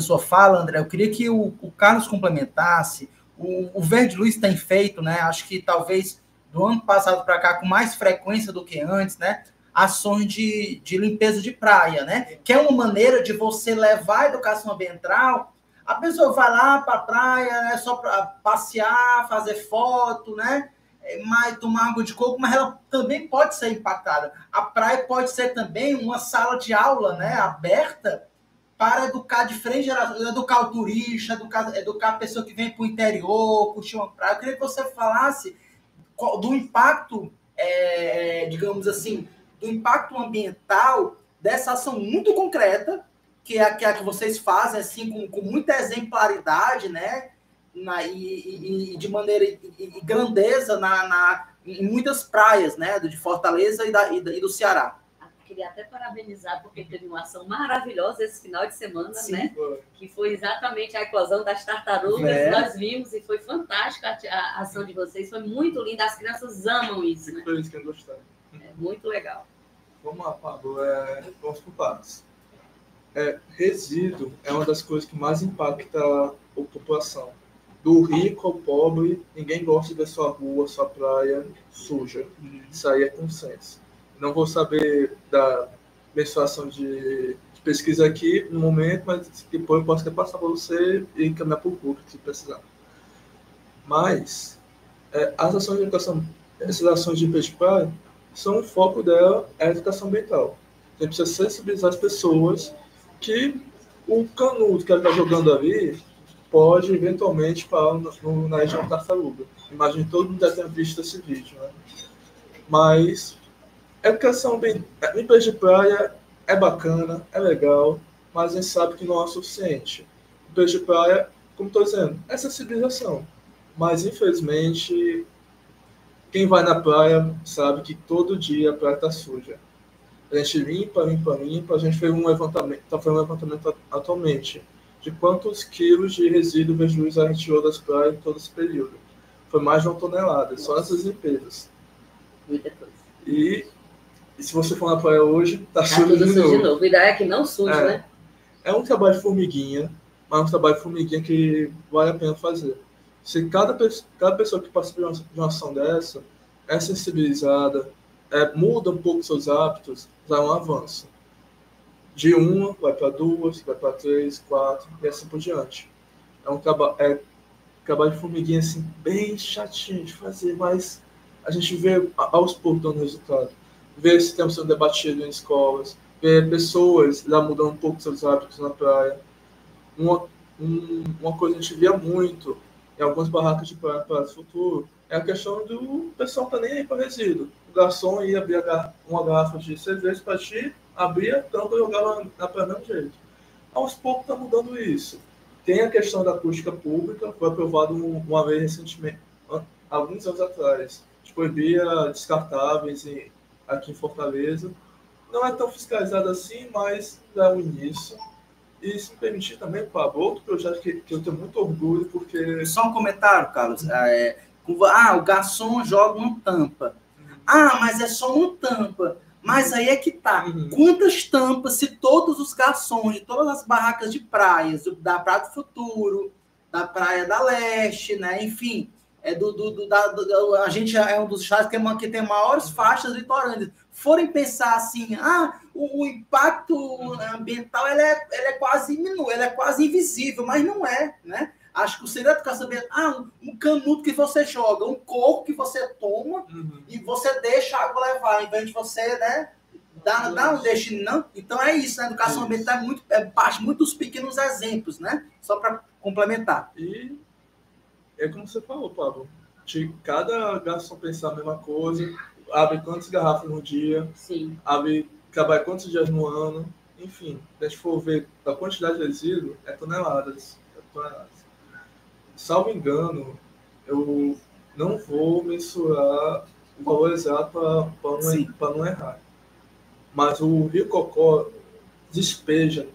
sua fala, André, eu queria que o Carlos complementasse. O Verde Luz tem feito, né? Acho que talvez do ano passado para cá, com mais frequência do que antes, né? Ações de limpeza de praia, né? Que é uma maneira de você levar a educação ambiental. A pessoa vai lá para a praia, né, só para passear, fazer foto, né, mas tomar água de coco, mas ela também pode ser impactada. A praia pode ser também uma sala de aula, né, aberta para educar diferentes gerações, educar o turista, educar a pessoa que vem para o interior, curtir uma praia. Eu queria que você falasse do impacto, digamos assim, do impacto ambiental dessa ação muito concreta, que é a que vocês fazem assim, com muita exemplaridade, né? E de maneira e grandeza em muitas praias, né? De Fortaleza e do Ceará. Queria até parabenizar, porque teve uma ação maravilhosa esse final de semana, né? Que foi exatamente a eclosão das tartarugas. Nós vimos e foi fantástica a ação de vocês, foi muito linda. As crianças amam isso, né? Foi isso que eu gostei. É muito legal. Vamos lá, Pablo. Vamos por partes. Resíduo é uma das coisas que mais impacta a população. Do rico ao pobre, ninguém gosta de ver sua rua, sua praia suja. Isso aí é consenso. Não vou saber da mensuação de pesquisa aqui no momento, mas depois eu posso passar para você e encaminhar para o público, se precisar. Mas as ações de educação, essas ações de limpeza de praia, o foco dela é a educação ambiental. A gente precisa sensibilizar as pessoas que o canudo que ela está jogando ali pode eventualmente parar na região da tartaruga. Imagino que todo mundo já tenha visto esse vídeo, né? Mas educação limpeza de praia é bacana, é legal, mas a gente sabe que não é o suficiente. Limpeza de praia, como estou dizendo, é sensibilização. Mas, infelizmente, quem vai na praia sabe que todo dia a praia está suja. A gente limpa. A gente fez um levantamento, está fazendo um levantamento atualmente de quantos quilos de resíduo Verde Luz a gente tirou das praias em todo esse período. Foi mais de 1 tonelada, só nessas limpezas. Muita coisa. E se você for na praia hoje, tá Tudo sujo de sujo de novo. novo. A ideia é que não suje, né? É um trabalho de formiguinha, mas é um trabalho de formiguinha que vale a pena fazer. Se cada pessoa que participa de uma ação dessa é sensibilizada, muda um pouco seus hábitos, já é um avanço. De uma, vai para duas, vai para três, quatro, e assim por diante. É um trabalho de formiguinha assim, bem chatinho de fazer, mas a gente vê aos poucos dando resultado. Ver esse tema sendo debatido em escolas, ver pessoas lá mudando um pouco seus hábitos na praia. Uma coisa que a gente via muito em algumas barracas de praia para o futuro é a questão do pessoal tá nem aí para resíduo. O garçom ia abrir uma garrafa de cerveja para ti, abria a tampa e jogava na praia do mesmo jeito. Aos poucos está mudando isso. Tem a questão da acústica pública, foi aprovado uma vez recentemente, alguns anos atrás, que proibia descartáveis aqui em Fortaleza. Não é tão fiscalizado assim, mas dá um início. E se me permitir também, Pablo, outro projeto que eu tenho muito orgulho, porque... Só um comentário, Carlos. O garçom joga uma tampa. Mas é só uma tampa. Mas aí é que tá. Quantas tampas, se todos os garçons de todas as barracas de praias, da Praia do Futuro, da Praia da Leste, né? Enfim, a gente é um dos estados que tem maiores faixas litorâneas. Forem pensar assim, o impacto ambiental ele é quase minúsculo, ele é quase invisível, mas não é, né? Acho que o segredo da educação ambiental, um canudo que você joga, um coco que você toma e você deixa a água levar, em vez de você, né, dar um destino, não. Então é isso, né? A educação ambiental parte muito dos pequenos exemplos, né? Só para complementar. E é como você falou, Pablo, de cada garçom pensar a mesma coisa, abre quantas garrafas no dia, Sim. trabalha quantos dias no ano, enfim, se a gente for ver a quantidade de resíduo, é toneladas. Salvo engano, eu não vou mensurar o valor exato para não errar. Mas o Rio Cocó despeja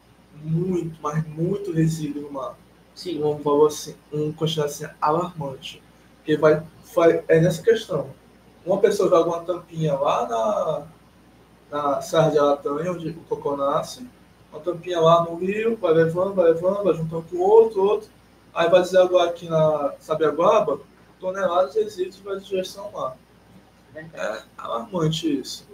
muito, mas muito resíduo no mar. Sim. Um valor assim, quantidade assim, alarmante. Porque é nessa questão. Uma pessoa joga uma tampinha lá na Serra de Aratanha, onde o cocô nasce, uma tampinha lá no rio, vai levando, vai juntando com outro. Aí vai desaguar aqui na Sabiaguaba, toneladas de resíduos vai digestão lá. É alarmante isso.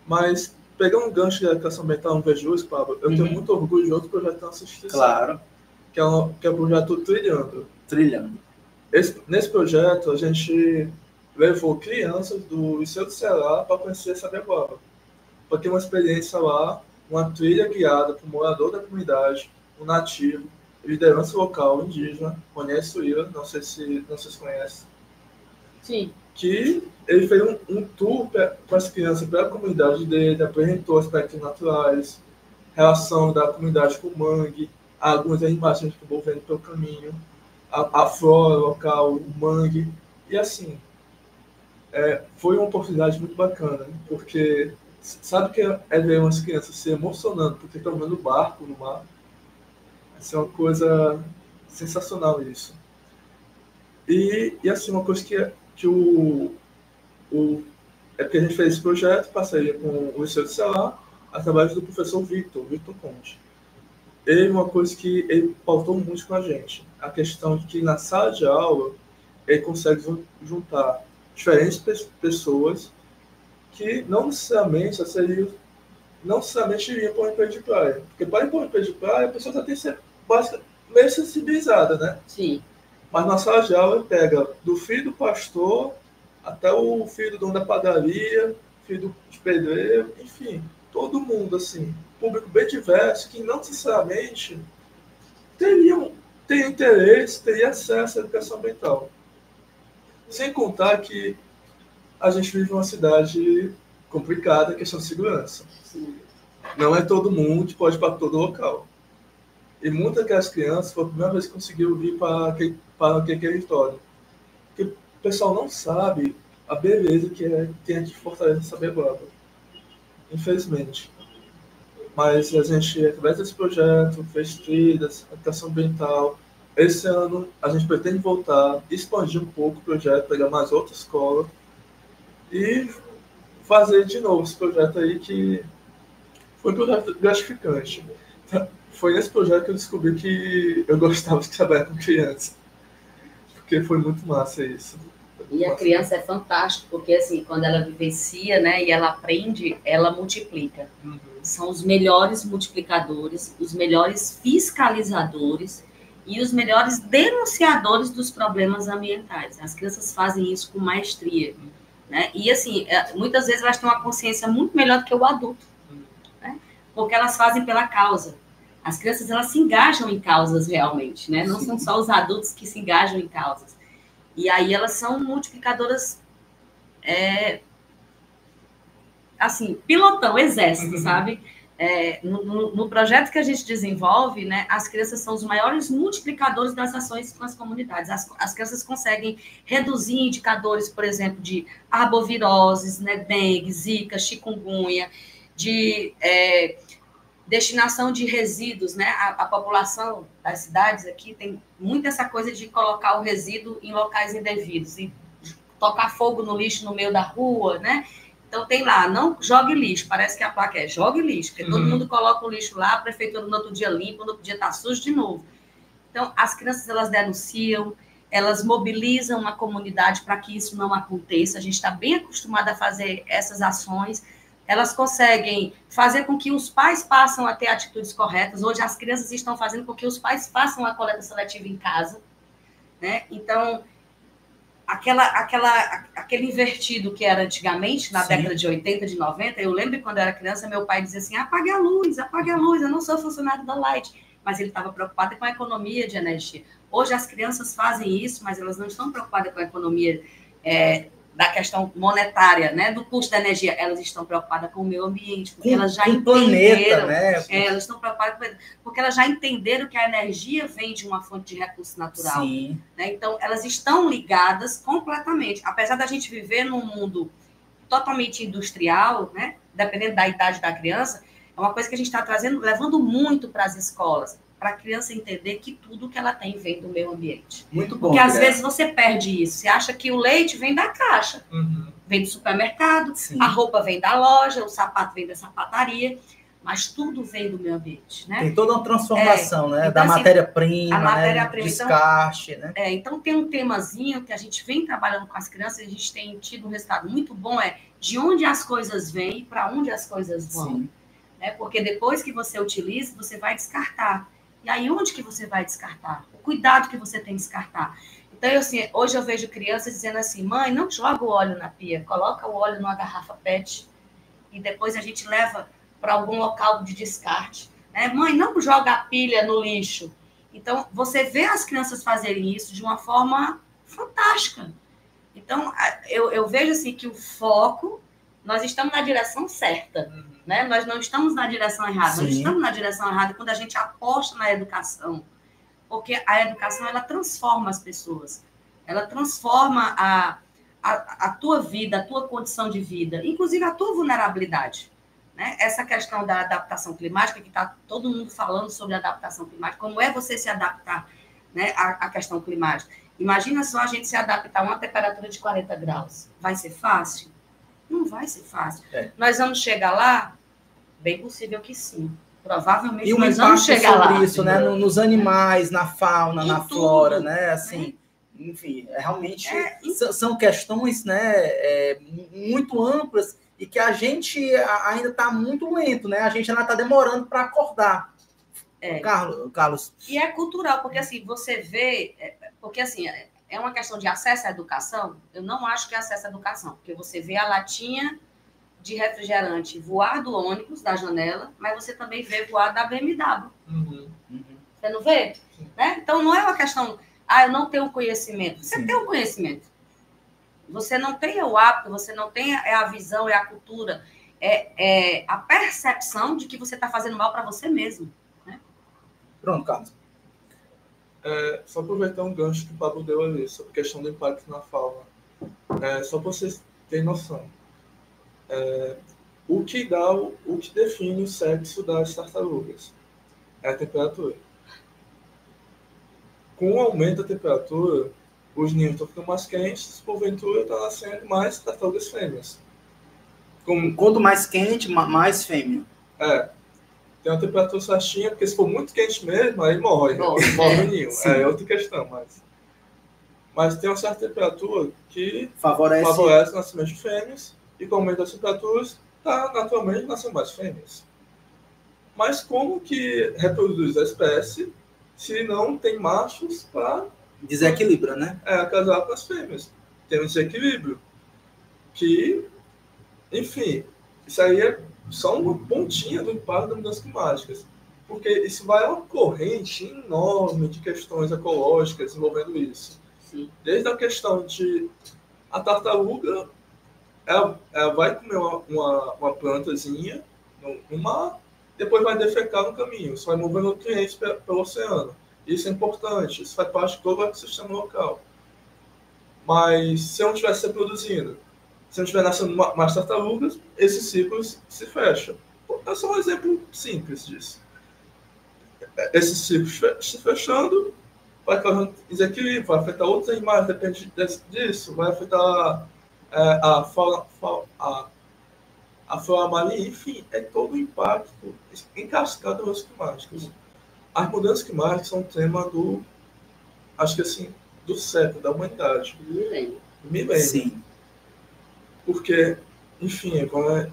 Mas, pegando um gancho de educação ambiental no Vejo isso, Pablo, eu tenho muito orgulho de outro projeto na assistência. Claro. Que é o projeto Trilhando. Nesse projeto, a gente levou crianças do Liceu do Ceará para conhecer Sabiaguaba. Para ter uma experiência lá, uma trilha guiada por um morador da comunidade, um nativo, liderança local, indígena, conhece o Ira, não sei se conhece. Sim. Que ele fez um tour com as crianças pela comunidade dele, apresentou aspectos naturais, relação da comunidade com o mangue, alguns animais que a gente acabou vendo pelo caminho, a flora local, o mangue, e assim, foi uma oportunidade muito bacana, porque sabe que é ver umas crianças se emocionando porque estão vendo barco no mar? Isso é uma coisa sensacional isso. E assim, uma coisa que é porque a gente fez esse projeto, parceria com o Liceu de Ceará, através do professor Victor Conte. E uma coisa que ele pautou muito com a gente, a questão de que na sala de aula ele consegue juntar diferentes pessoas que não necessariamente iriam para uma empresa de praia. Porque para ir para uma empresa de praia, a pessoa já tem que ser meio sensibilizada, né? Sim. Mas na sala de aula ele pega do filho do pastor até o filho do dono da padaria, filho de pedreiro, enfim, todo mundo, assim, público bem diverso, que não necessariamente teria interesse, teria acesso à educação ambiental. Sem contar que a gente vive numa cidade complicada, questão de segurança. Sim. Não é todo mundo que pode ir para todo local. E muitas daquelas crianças foi a primeira vez que conseguiram vir para aquele território. Porque o pessoal não sabe a beleza que tem aqui em Fortaleza, Sabiaguaba. Infelizmente. Mas a gente, através desse projeto, fez trilhas, educação ambiental. Esse ano a gente pretende voltar, expandir um pouco o projeto, pegar mais outra escola e fazer de novo esse projeto aí, que foi um projeto gratificante. Foi nesse projeto que eu descobri que eu gostava de trabalhar com criança, porque foi muito massa isso. E a criança é fantástica, porque assim, quando ela vivencia, né, e ela aprende, ela multiplica. São os melhores multiplicadores, os melhores fiscalizadores e os melhores denunciadores dos problemas ambientais. As crianças fazem isso com maestria, né? E assim, muitas vezes elas têm uma consciência muito melhor do que o adulto, né? Porque elas fazem pela causa. As crianças, elas se engajam em causas realmente, né? Não são só os adultos que se engajam em causas. E aí elas são multiplicadoras, assim, pilotão, exército, sabe? No projeto que a gente desenvolve, né, as crianças são os maiores multiplicadores das ações com as comunidades. As crianças conseguem reduzir indicadores, por exemplo, de arboviroses, né, dengue, zika, chikungunya, de destinação de resíduos, né? A população das cidades aqui tem muito essa coisa de colocar o resíduo em locais indevidos e tocar fogo no lixo no meio da rua, né? Então tem lá, não jogue lixo, parece que a placa é jogue lixo, porque todo mundo coloca o lixo lá, a prefeitura no outro dia limpa, no outro dia está sujo de novo. Então as crianças, elas denunciam, elas mobilizam a comunidade para que isso não aconteça, a gente está bem acostumado a fazer essas ações. Elas conseguem fazer com que os pais passem a ter atitudes corretas. Hoje, as crianças estão fazendo com que os pais façam a coleta seletiva em casa, né? Então, aquele invertido que era antigamente, na década de 80, de 90, eu lembro que quando eu era criança, meu pai dizia assim, apague a luz, eu não sou funcionário da Light. Mas ele estava preocupado com a economia de energia. Hoje, as crianças fazem isso, mas elas não estão preocupadas com a economia da questão monetária, né, do custo da energia, elas estão preocupadas com o meio ambiente, porque elas já entenderam, planeta, né? Elas estão preocupadas porque elas já entenderam que a energia vem de uma fonte de recurso natural. Sim. Né? Então, elas estão ligadas completamente. Apesar da gente viver num mundo totalmente industrial, né, dependendo da idade da criança, é uma coisa que a gente está trazendo, levando muito para as escolas, para a criança entender que tudo que ela tem vem do meio ambiente. Muito bom. Porque às vezes você perde isso. Você acha que o leite vem da caixa, vem do supermercado, a roupa vem da loja, o sapato vem da sapataria, mas tudo vem do meio ambiente. Né? Tem toda uma transformação, né? Então, da assim, matéria-prima, né? Descarte. Então, né? Então tem um temazinho que a gente vem trabalhando com as crianças, a gente tem tido um resultado muito bom, de onde as coisas vêm e para onde as coisas vão. Né? Porque depois que você utiliza, você vai descartar. E aí, onde que você vai descartar? O cuidado que você tem de descartar. Então, assim, hoje eu vejo crianças dizendo assim, mãe, não joga o óleo na pia, coloca o óleo numa garrafa PET e depois a gente leva para algum local de descarte. Né? Mãe, não joga a pilha no lixo. Então, você vê as crianças fazerem isso de uma forma fantástica. Então, eu vejo assim que o foco, nós estamos na direção certa. Né? Nós não estamos na direção errada. Sim. Nós estamos na direção errada quando a gente aposta na educação. Porque a educação, ela transforma as pessoas. Ela transforma a tua vida, a tua condição de vida, inclusive a tua vulnerabilidade. Né? Essa questão da adaptação climática, que está todo mundo falando sobre adaptação climática, como é você se adaptar, né, à questão climática. Imagina só a gente se adaptar a uma temperatura de 40 graus. Vai ser fácil? Não vai ser fácil. Nós vamos chegar lá? Bem possível que sim. Provavelmente nós vamos chegar lá. E isso, né? Nos animais, na fauna, na flora, né? Assim, enfim, realmente são questões, né, muito amplas e que a gente ainda está muito lento, né? A gente ainda está demorando para acordar. Carlos. E é cultural, porque assim, você vê... Porque assim... É uma questão de acesso à educação? Eu não acho que é acesso à educação, porque você vê a latinha de refrigerante voar do ônibus, da janela, mas você também vê voar da BMW. Você não vê? Né? Então, não é uma questão, eu não tenho conhecimento. Você tem o conhecimento. Você não tem o hábito, você não tem a visão, a cultura, a percepção de que você está fazendo mal para você mesmo. Né? Pronto, Carlos. Só aproveitar um gancho que o Pablo deu ali, sobre a questão do impacto na fauna. Só para vocês terem noção. O que define o sexo das tartarugas é a temperatura. Com o aumento da temperatura, os ninhos estão ficando mais quentes, porventura estão nascendo mais tartarugas fêmeas. Quanto mais quente, mais fêmea. Tem uma temperatura certinha, porque se for muito quente mesmo, aí morre. Morre o ninho. É outra questão, mas tem uma certa temperatura que favorece o nascimento de fêmeas, e com o aumento das temperaturas, naturalmente nascem mais fêmeas. Mas como que reproduz a espécie se não tem machos para... Desequilibra, né? Casar com as fêmeas. Tem um desequilíbrio. Que, enfim, isso aí é só uma pontinha do impacto das mudanças climáticas. Porque isso vai a uma corrente enorme de questões ecológicas envolvendo isso. Sim. Desde a questão de a tartaruga, ela vai comer uma plantazinha no mar, depois vai defecar no caminho, isso vai mover nutrientes pelo oceano. Isso é importante, isso faz parte de todo o ecossistema local. Mas se eu não estivesse reproduzindo, se não estiver nascendo mais tartarugas, esses ciclos se fecham. É só um exemplo simples disso. Esses ciclos se fechando, vai causando desequilíbrio, vai afetar outros animais, depende disso, vai afetar a flora marinha, enfim, é todo o impacto em cascata das mudanças climáticas. As mudanças climáticas são um tema acho que assim, do século, da humanidade. Milênio. Sim. Porque, enfim, agora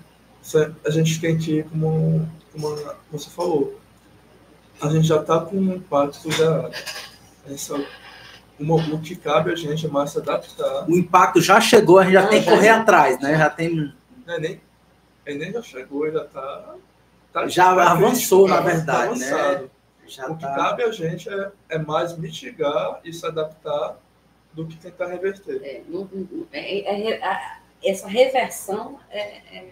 a gente tem que, como você falou, a gente já está com um impacto da... O que cabe a gente é mais se adaptar. O impacto já chegou, a gente já tem que correr atrás, né? Já tem... Nem já chegou, já está... já avançou, na verdade, né? O que cabe a gente é mais mitigar e se adaptar do que tentar reverter. Essa reversão é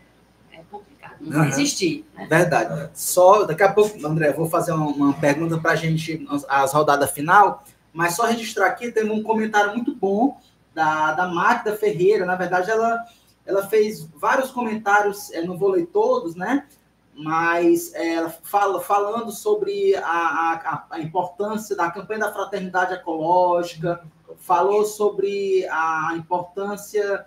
complicado, não vai existir. Né? Verdade. Só daqui a pouco, André, vou fazer uma pergunta para a gente, as rodadas final, mas só registrar aqui, tem um comentário muito bom da Magda Ferreira. Na verdade, ela fez vários comentários, não vou ler todos, né? Mas falando sobre a importância da campanha da fraternidade ecológica, falou sobre a importância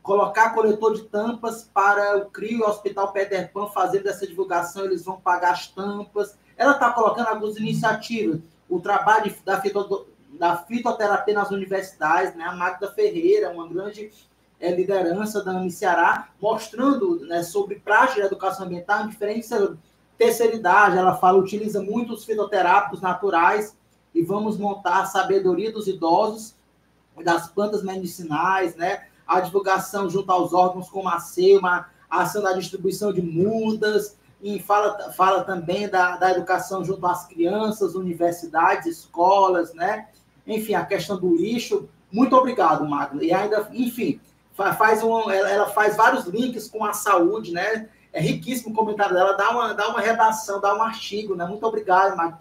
colocar coletor de tampas para o CRIO e o Hospital Peter Pan, fazendo essa divulgação, eles vão pagar as tampas. Ela está colocando algumas iniciativas, o trabalho da fitoterapia nas universidades, né? A Magda Ferreira, uma grande liderança da Ceará, mostrando, né, sobre prática de educação ambiental em diferentes terceira idade. Ela utiliza muito os fitoterápicos naturais e vamos montar a sabedoria dos idosos, das plantas medicinais, né? A divulgação junto aos órgãos como a SEMA, a ação da distribuição de mudas, e fala também da educação junto às crianças, universidades, escolas, né? Enfim, a questão do lixo. Muito obrigado, Magna. E ainda, enfim, ela faz vários links com a saúde, né? É riquíssimo o comentário dela, dá uma redação, dá um artigo, né? Muito obrigado, Magna,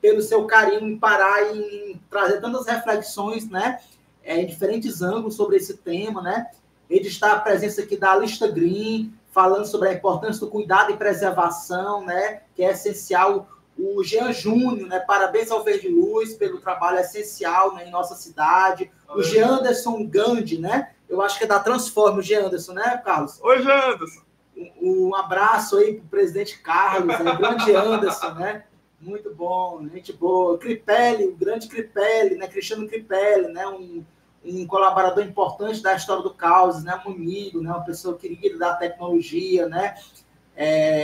pelo seu carinho em parar e em trazer tantas reflexões, né? Em diferentes ângulos sobre esse tema, né? Ele está a presença aqui da Lista Green, falando sobre a importância do cuidado e preservação, né? Que é essencial. O Jean Júnior, né? Parabéns ao Verde Luz pelo trabalho essencial, né, em nossa cidade. O Jean Anderson Gandhi, né? Eu acho que é da Transforma, o Jean Anderson, né, Carlos? Oi, Jean Anderson. Um abraço aí para o presidente Carlos, né? O grande Anderson, né? Muito bom, gente boa. Cripelli, o grande Cripelli, né? Cristiano Cripelli, né? Um colaborador importante da história do Caos, né? Um amigo, né? Uma pessoa querida da tecnologia, né?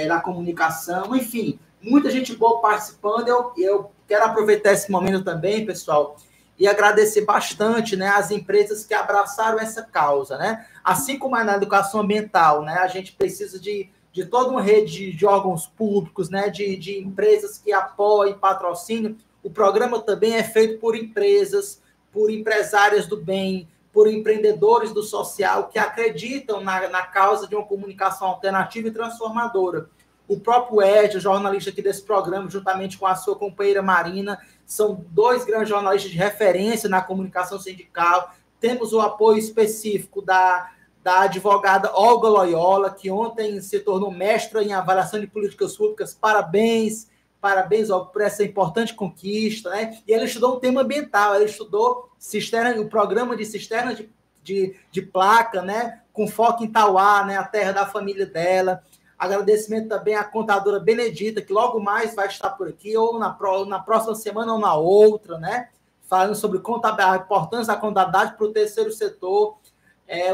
Da comunicação, enfim, muita gente boa participando. Eu quero aproveitar esse momento também, pessoal, e agradecer bastante, né, as empresas que abraçaram essa causa, né? Assim como na educação ambiental, né? A gente precisa de toda uma rede de órgãos públicos, né? De empresas que apoiem, patrocínio. O programa também é feito por empresas, por empresárias do bem, por empreendedores do social que acreditam na causa de uma comunicação alternativa e transformadora. O próprio Ed, jornalista aqui desse programa, juntamente com a sua companheira Marina, são dois grandes jornalistas de referência na comunicação sindical. Temos o apoio específico da advogada Olga Loyola, que ontem se tornou mestra em avaliação de políticas públicas. Parabéns, Olga, por essa importante conquista, né? E ela estudou um tema ambiental, ela estudou o programa de cisternas de placa, né? Com foco em Tauá, né? A terra da família dela. Agradecimento também à contadora Benedita, que logo mais vai estar por aqui, ou na próxima semana ou na outra, né? Falando sobre a importância da contabilidade para o terceiro setor.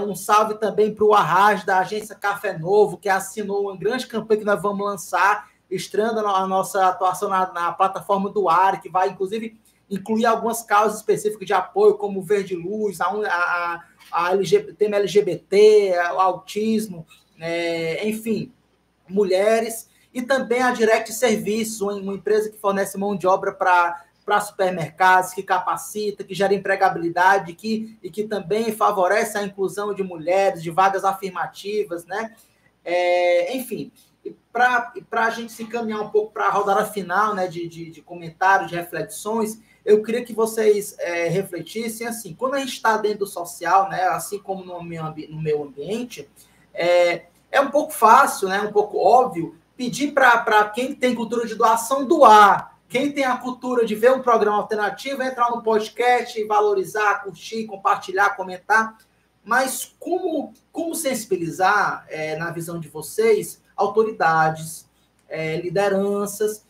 Um salve também para o Arras, da agência Café Novo, que assinou uma grande campanha que nós vamos lançar, estreando a nossa atuação na plataforma do ARE, que vai, inclusive, incluir algumas causas específicas de apoio, como o Verde Luz, tema LGBT, o autismo, enfim, mulheres, e também a Direct Serviços, uma empresa que fornece mão de obra para supermercados, que capacita, que gera empregabilidade e que também favorece a inclusão de mulheres, de vagas afirmativas, né? Enfim, para a gente se encaminhar um pouco para a rodada final, né, de comentários, de reflexões, eu queria que vocês refletissem, assim, quando a gente está dentro do social, né, assim como no meu ambiente, é um pouco fácil, né, um pouco óbvio, pedir para quem tem cultura de doação doar. Quem tem a cultura de ver um programa alternativo, entrar no podcast, valorizar, curtir, compartilhar, comentar. Mas como sensibilizar, na visão de vocês, autoridades, lideranças,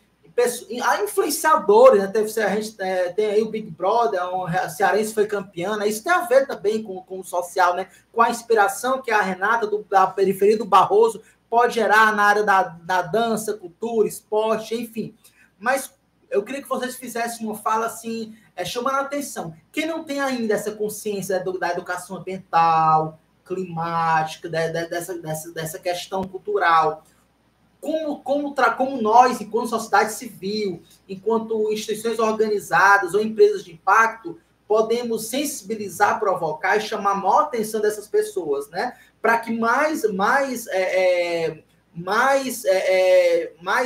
influenciadores, né? A gente tem aí o Big Brother, a cearense foi campeã, né? Isso tem a ver também com o social, né? Com a inspiração que a Renata, da periferia do Barroso, pode gerar na área da dança, cultura, esporte, enfim. Mas eu queria que vocês fizessem uma fala assim, chamando a atenção. Quem não tem ainda essa consciência da educação ambiental, climática, dessa questão cultural, como nós, enquanto sociedade civil, enquanto instituições organizadas ou empresas de impacto, podemos sensibilizar, provocar e chamar a maior atenção dessas pessoas, né? Para que mais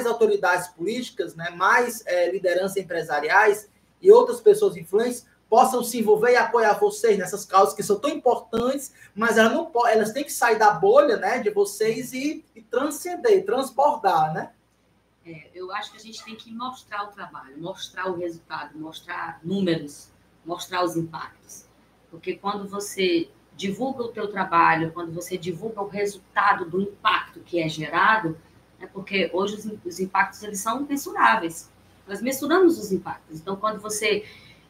autoridades políticas, né, mais lideranças empresariais e outras pessoas influentes possam se envolver e apoiar vocês nessas causas que são tão importantes, mas elas têm que sair da bolha, né, de vocês e transcender, transbordar, né? Eu acho que a gente tem que mostrar o trabalho, mostrar o resultado, mostrar números, mostrar os impactos. Porque quando você divulga o teu trabalho, quando você divulga o resultado do impacto que é gerado, porque hoje os impactos eles são mensuráveis. Nós mensuramos os impactos. Então, quando você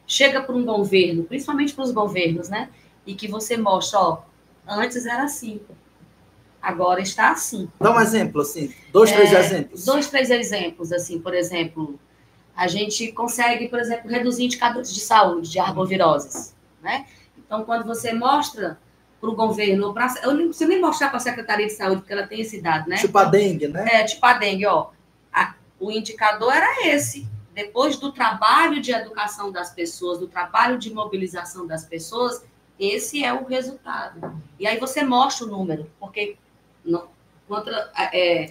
chega para um governo, principalmente para os governos, né, e que você mostra, antes era assim, agora está assim. Dá um exemplo, assim, 2, 3 exemplos. 2, 3 exemplos, assim, por exemplo, a gente consegue, por exemplo, reduzir indicadores de saúde, de arboviroses, né? Então, quando você mostra para o governo, eu não preciso nem mostrar para a Secretaria de Saúde, porque ela tem esse dado, né? Tipo a dengue, né? Tipo a dengue, o indicador era esse. Depois do trabalho de educação das pessoas, do trabalho de mobilização das pessoas, esse é o resultado. E aí você mostra o número, porque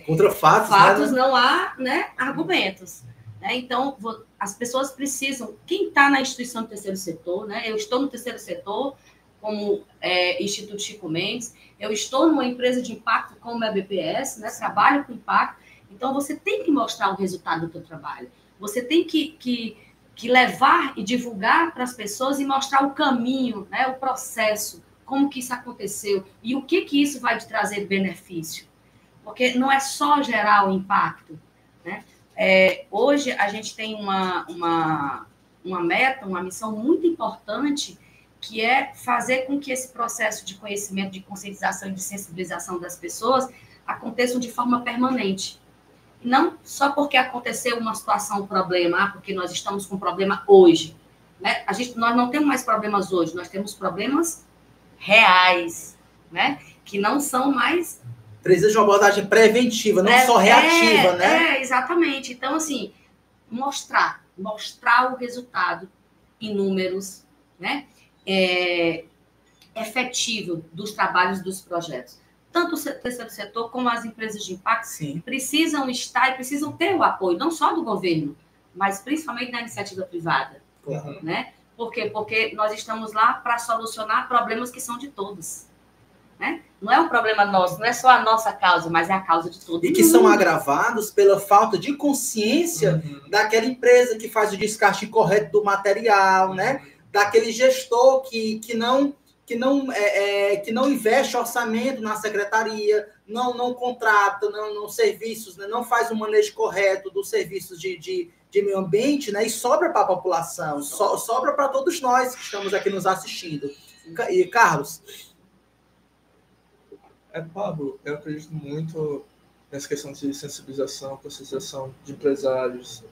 contra fatos, né? Não há, né, argumentos. Né? Então, as pessoas precisam... Quem está na instituição do terceiro setor, né? Eu estou no terceiro setor, como Instituto Chico Mendes, eu estou numa empresa de impacto como a BPS, né? Trabalho com impacto. Então, você tem que mostrar o resultado do seu trabalho. Você tem que levar e divulgar para as pessoas e mostrar o caminho, né? O processo, como que isso aconteceu e o que isso vai te trazer de benefício. Porque não é só gerar o impacto, né? Hoje, a gente tem uma meta, uma missão muito importante, que é fazer com que esse processo de conhecimento, de conscientização e de sensibilização das pessoas aconteçam de forma permanente. Não só porque aconteceu uma situação, um problema, porque nós estamos com problema hoje. Né? Nós não temos mais problemas hoje, nós temos problemas reais, né? Que não são mais... Precisa de uma abordagem preventiva, não só reativa, né? Exatamente. Então, assim, mostrar o resultado em números, né? Efetivo dos trabalhos dos projetos. Tanto o terceiro setor como as empresas de impacto precisam estar e precisam ter o apoio, não só do governo, mas principalmente da iniciativa privada. Uhum. Né? Por quê? Porque nós estamos lá para solucionar problemas que são de todos. Né? Não é um problema nosso, não é só a nossa causa, mas é a causa de todos. E que são agravados pela falta de consciência daquela empresa que faz o descarte incorreto do material, né? Daquele gestor que que não investe orçamento na secretaria, não contrata, não serviços, né, não faz o manejo correto dos serviços de meio ambiente, né, e sobra para a população, sobra para todos nós que estamos aqui nos assistindo. E, Carlos? Pablo, eu acredito muito nessa questão de sensibilização, conscientização de empresários,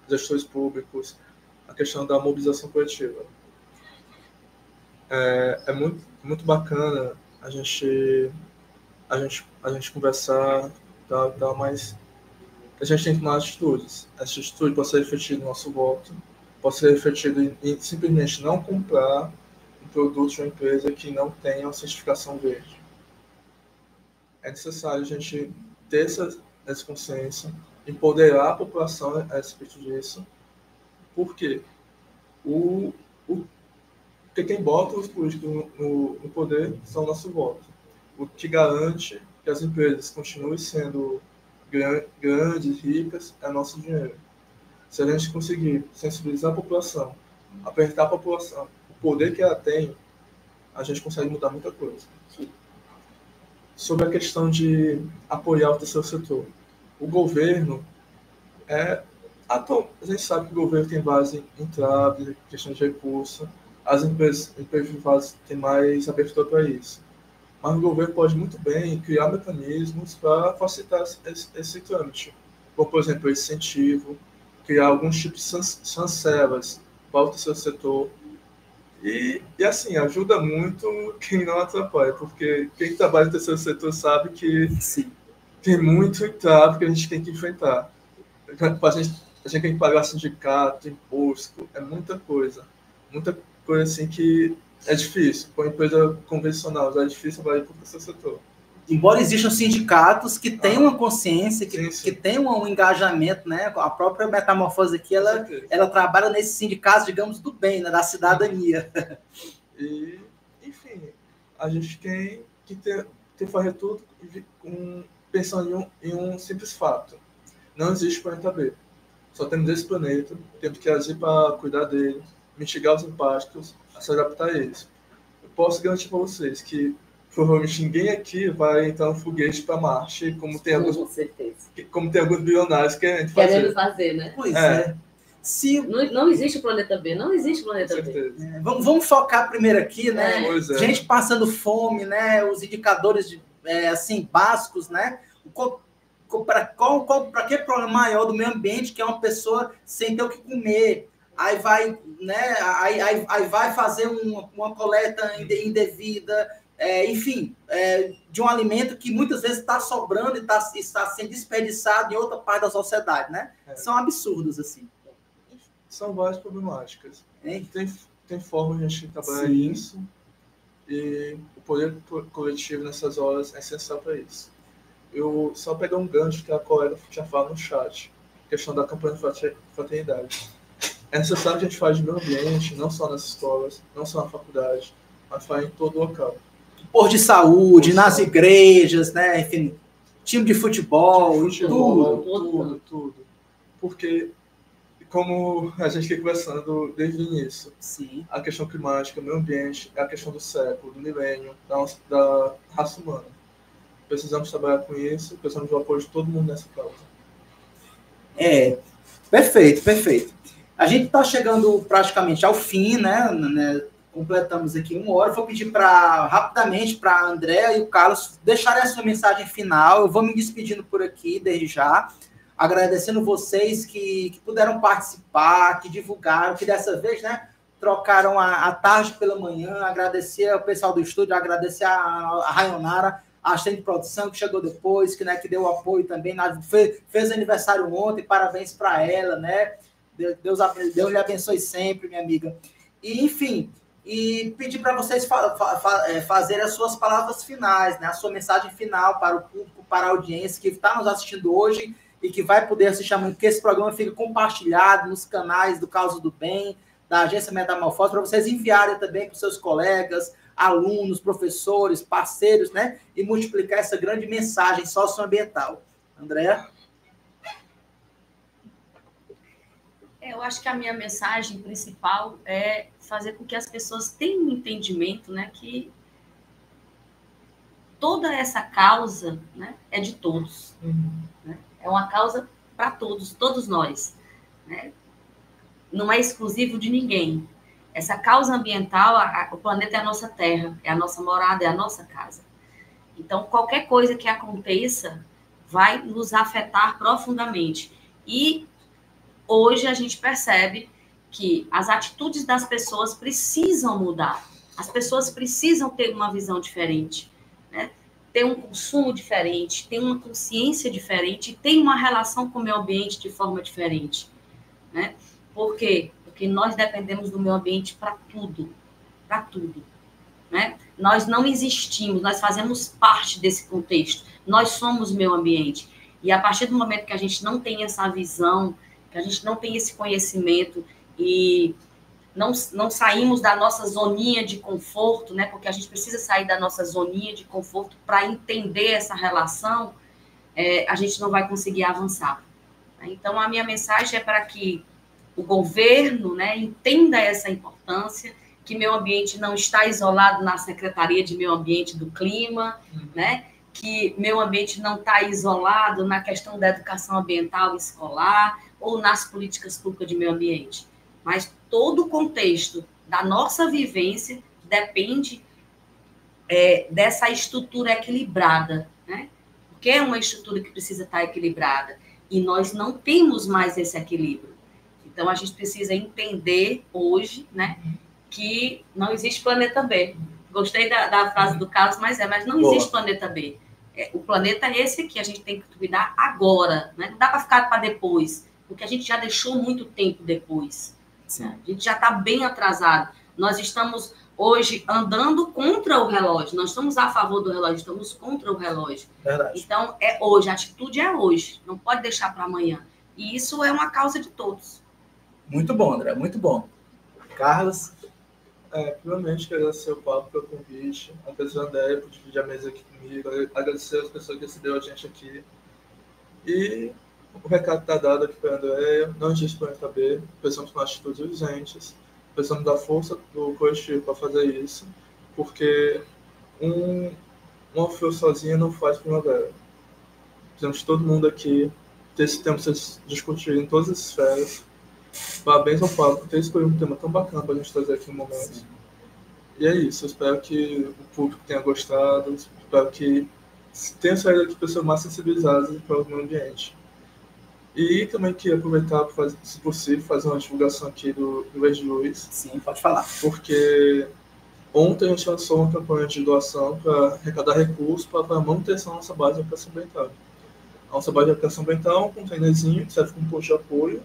gestores públicos, a questão da mobilização coletiva. É muito bacana a gente conversar, mas a gente tem que tomar atitudes. Essa atitude pode ser refletida no nosso voto, pode ser refletida em simplesmente não comprar um produto de uma empresa que não tenha uma certificação verde. É necessário a gente ter essa consciência, empoderar a população a respeito disso. Por quê? Porque quem bota os políticos no poder são o nosso voto. O que garante que as empresas continuem sendo grandes, ricas, é nosso dinheiro. Se a gente conseguir sensibilizar a população, apertar a população, o poder que ela tem, a gente consegue mudar muita coisa. Sobre a questão de apoiar o terceiro setor. O governo a gente sabe que o governo tem base em entrave, questão de recurso, as empresas privadas têm mais abertura para isso. Mas o governo pode muito bem criar mecanismos para facilitar esse trâmite, como, por exemplo, esse incentivo, criar alguns tipos de chancelas para o terceiro setor. E assim, ajuda muito quem não atrapalha, porque quem trabalha no terceiro setor sabe que Sim. tem muito entrave que a gente tem que enfrentar. A gente tem que pagar sindicato, imposto, muita coisa assim que é difícil. Com a empresa convencional já é difícil, vai para o terceiro setor. Embora existam sindicatos que têm uma consciência, que sim. têm um engajamento, né? A própria Metamorfose aqui, ela trabalha nesses sindicatos, digamos, do bem, né? Da cidadania. E, enfim, a gente tem que fazer tudo pensando em um simples fato. Não existe planeta B. Só temos esse planeta, temos que agir para cuidar dele, mitigar os impactos, se adaptar a eles. Eu posso garantir para vocês que provavelmente ninguém aqui vai entrar no foguete para Marte, como tem alguns bilionários querendo fazer, né? Pois é. Não existe o planeta B, não existe o planeta B. Vamos focar primeiro aqui, né? Gente passando fome, né? Os indicadores assim, básicos, né? Para que problema maior do meio ambiente, que é uma pessoa sem ter o que comer? Aí vai, né? Aí vai fazer uma coleta indevida, enfim, de um alimento que muitas vezes está sobrando e está sendo desperdiçado em outra parte da sociedade, né? São absurdos, assim. São várias problemáticas. Tem forma de a gente trabalhar isso, e o poder coletivo nessas horas é essencial para isso. Eu só pegar um gancho que a colega tinha falado no chat, questão da campanha de fraternidade. É necessário que a gente faça de meio ambiente, não só nas escolas, não só na faculdade, mas faça em todo local. Posto de saúde, nas igrejas, né? Enfim, time de futebol, tudo. Porque, como a gente fica conversando desde o início, a questão climática, o meio ambiente, é a questão do século, do milênio, da raça humana. Precisamos trabalhar com isso, precisamos do apoio de todo mundo nessa causa. Perfeito. A gente está chegando praticamente ao fim, né? Completamos aqui 1 hora. Vou pedir rapidamente para a Andréa e o Carlos deixarem a sua mensagem final. Eu vou me despedindo por aqui, desde já, agradecendo vocês que puderam participar, que divulgaram, que dessa vez, né, trocaram a tarde pela manhã. Agradecer ao pessoal do estúdio, agradecer a Rayonara, a assistente de produção que chegou depois, que deu apoio também, fez aniversário ontem, parabéns para ela, né? Deus lhe abençoe sempre, minha amiga. E, enfim, pedir para vocês fazerem as suas palavras finais, né? A sua mensagem final para o público, para a audiência que está nos assistindo hoje e que vai poder assistir amanhã, porque esse programa fica compartilhado nos canais do Causa do Bem, da Agência Metamorfose, para vocês enviarem também para os seus colegas, alunos, professores, parceiros, né? E multiplicar essa grande mensagem socioambiental. Andréa? Eu acho que a minha mensagem principal é fazer com que as pessoas tenham um entendimento, né, que toda essa causa, né, é de todos. Né? É uma causa para todos, todos nós. Né? Não é exclusivo de ninguém. Essa causa ambiental, o planeta é a nossa terra, é a nossa morada, é a nossa casa. Então, qualquer coisa que aconteça vai nos afetar profundamente. E hoje a gente percebe que as atitudes das pessoas precisam mudar. As pessoas precisam ter uma visão diferente, né? Ter um consumo diferente, ter uma consciência diferente, ter uma relação com o meio ambiente de forma diferente, né? Por quê? Porque nós dependemos do meio ambiente para tudo, né? Nós não existimos, nós fazemos parte desse contexto, nós somos meio ambiente. E a partir do momento que a gente não tem essa visão, que a gente não tem esse conhecimento e não saímos da nossa zoninha de conforto, né? Porque a gente precisa sair da nossa zoninha de conforto para entender essa relação, a gente não vai conseguir avançar. Então, a minha mensagem é para que o governo, né, entenda essa importância, que meio ambiente não está isolado na Secretaria de Meio Ambiente do Clima, né? Que meio ambiente não está isolado na questão da educação ambiental escolar ou nas políticas públicas de meio ambiente. Mas todo o contexto da nossa vivência depende dessa estrutura equilibrada, né? Porque é uma estrutura que precisa estar equilibrada. E nós não temos mais esse equilíbrio. Então, a gente precisa entender hoje, né, que não existe planeta B. Gostei da frase do Carlos, mas não existe planeta B. O planeta é esse que a gente tem que cuidar agora, né? Não dá para ficar para depois, porque a gente já deixou muito tempo depois. Né? A gente já está bem atrasado. Nós estamos hoje andando contra o relógio, nós estamos a favor do relógio, estamos contra o relógio. Verdade. Então, é hoje, a atitude é hoje, não pode deixar para amanhã. E isso é uma causa de todos. Muito bom, André, muito bom. Carlos? Primeiramente, quero agradecer o papo pelo convite, agradecer a André por dividir a mesa aqui comigo, agradecer as pessoas que receberam a gente aqui. E o recado está dado aqui para a André, não existe planeta B, precisamos de atitudes urgentes, precisamos da força do coletivo para fazer isso, porque uma força sozinha não faz primavera. Precisamos de todo mundo aqui, ter esse tempo para discutir em todas as esferas. Parabéns ao Pablo por ter escolhido um tema tão bacana para a gente trazer aqui no momento. Sim. E é isso, eu espero que o público tenha gostado, espero que tenha saído aqui pessoas mais sensibilizadas para o meio ambiente. E também queria aproveitar para fazer, se possível, fazer uma divulgação aqui do Verde Luz. Sim, pode falar. Porque ontem a gente lançou uma campanha de doação para arrecadar recursos para a manutenção da nossa base de educação ambiental. A nossa base de educação ambiental é um containerzinho que serve como posto de apoio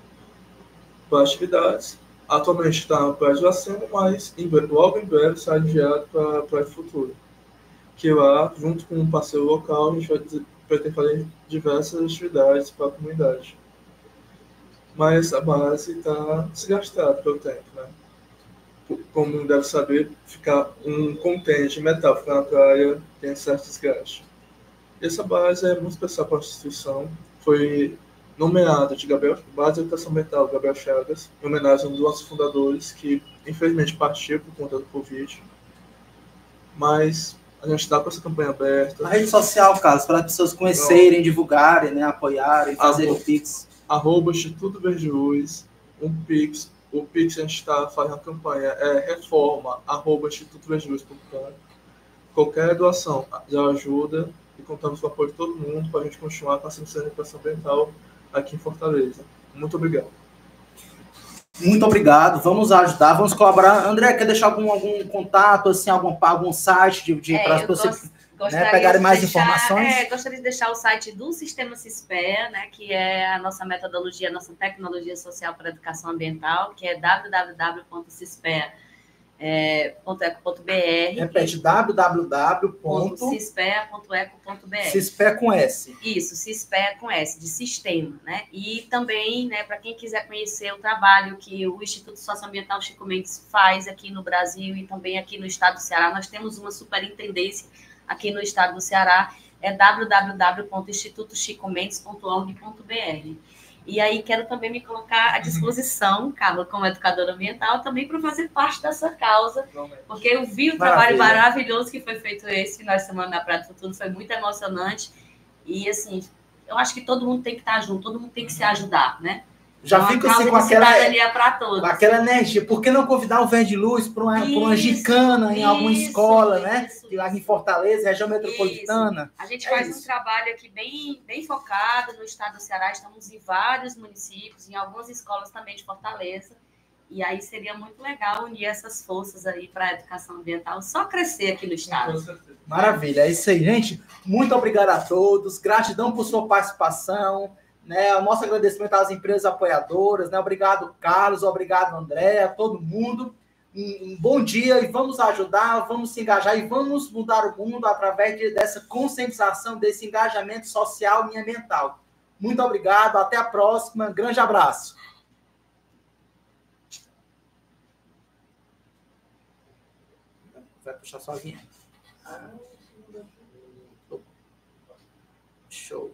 para atividades. Atualmente está no prédio da Sema, mas logo em breve será enviado para o prédio futuro. Que lá, junto com um parceiro local, a gente vai pretender fazer diversas atividades para a comunidade. Mas a base está desgastada pelo tempo, né? Como deve saber, ficar um contêiner de metal ficar na praia tem certo desgaste. Essa base é muito especial para a instituição. Foi nomeada de Base de Educação Ambiental Gabriel Chagas, em homenagem a um dos nossos fundadores, que infelizmente partiu por conta do Covid. Mas a gente está com essa campanha aberta. A rede social, Carlos, para as pessoas conhecerem, divulgarem, né, apoiarem, fazerem o Pix. Instituto Verde Luz, um Pix. O Pix a gente está fazendo a campanha, reforma@institutoverdeluz.com. Qualquer doação já ajuda e contamos com o apoio de todo mundo para a gente continuar com a ciência de educação ambiental aqui em Fortaleza. Muito obrigado. Muito obrigado. Vamos ajudar, vamos colaborar. André, quer deixar algum contato, assim, algum site para as pessoas pegarem mais informações? Gostaria de deixar o site do Sistema CISPEA, né, que é a nossa metodologia, a nossa tecnologia social para a educação ambiental, que é www.cispea.eco.br. Repete, www.cispea.eco.br. CISPEA com S. Isso, CISPEA com S, de sistema, né? E também, né, para quem quiser conhecer o trabalho que o Instituto Socioambiental Chico Mendes faz aqui no Brasil e também aqui no estado do Ceará, nós temos uma superintendência aqui no estado do Ceará, é www.institutochicomendes.org.br. E aí quero também me colocar à disposição, Carla, como educadora ambiental, também para fazer parte dessa causa, porque eu vi o trabalho maravilhoso que foi feito esse final de semana na Praia do Futuro, foi muito emocionante. E, assim, eu acho que todo mundo tem que estar junto, todo mundo tem que se ajudar, né? Já fico assim com aquela energia. Por que não convidar o Verde Luz para uma gicana em alguma escola, né? Lá em Fortaleza, região metropolitana. A gente faz um trabalho aqui bem focado no estado do Ceará. Estamos em vários municípios, em algumas escolas também de Fortaleza. E aí seria muito legal unir essas forças aí para a educação ambiental, só crescer aqui no estado. Maravilha, é isso aí, gente. Muito obrigado a todos. Gratidão por sua participação. Né, o nosso agradecimento às empresas apoiadoras, né? Obrigado, Carlos, obrigado, André, a todo mundo. Um bom dia e vamos ajudar, vamos se engajar e vamos mudar o mundo através dessa conscientização, desse engajamento social e ambiental. Muito obrigado, até a próxima, grande abraço. Vai puxar só a vinheta. Show.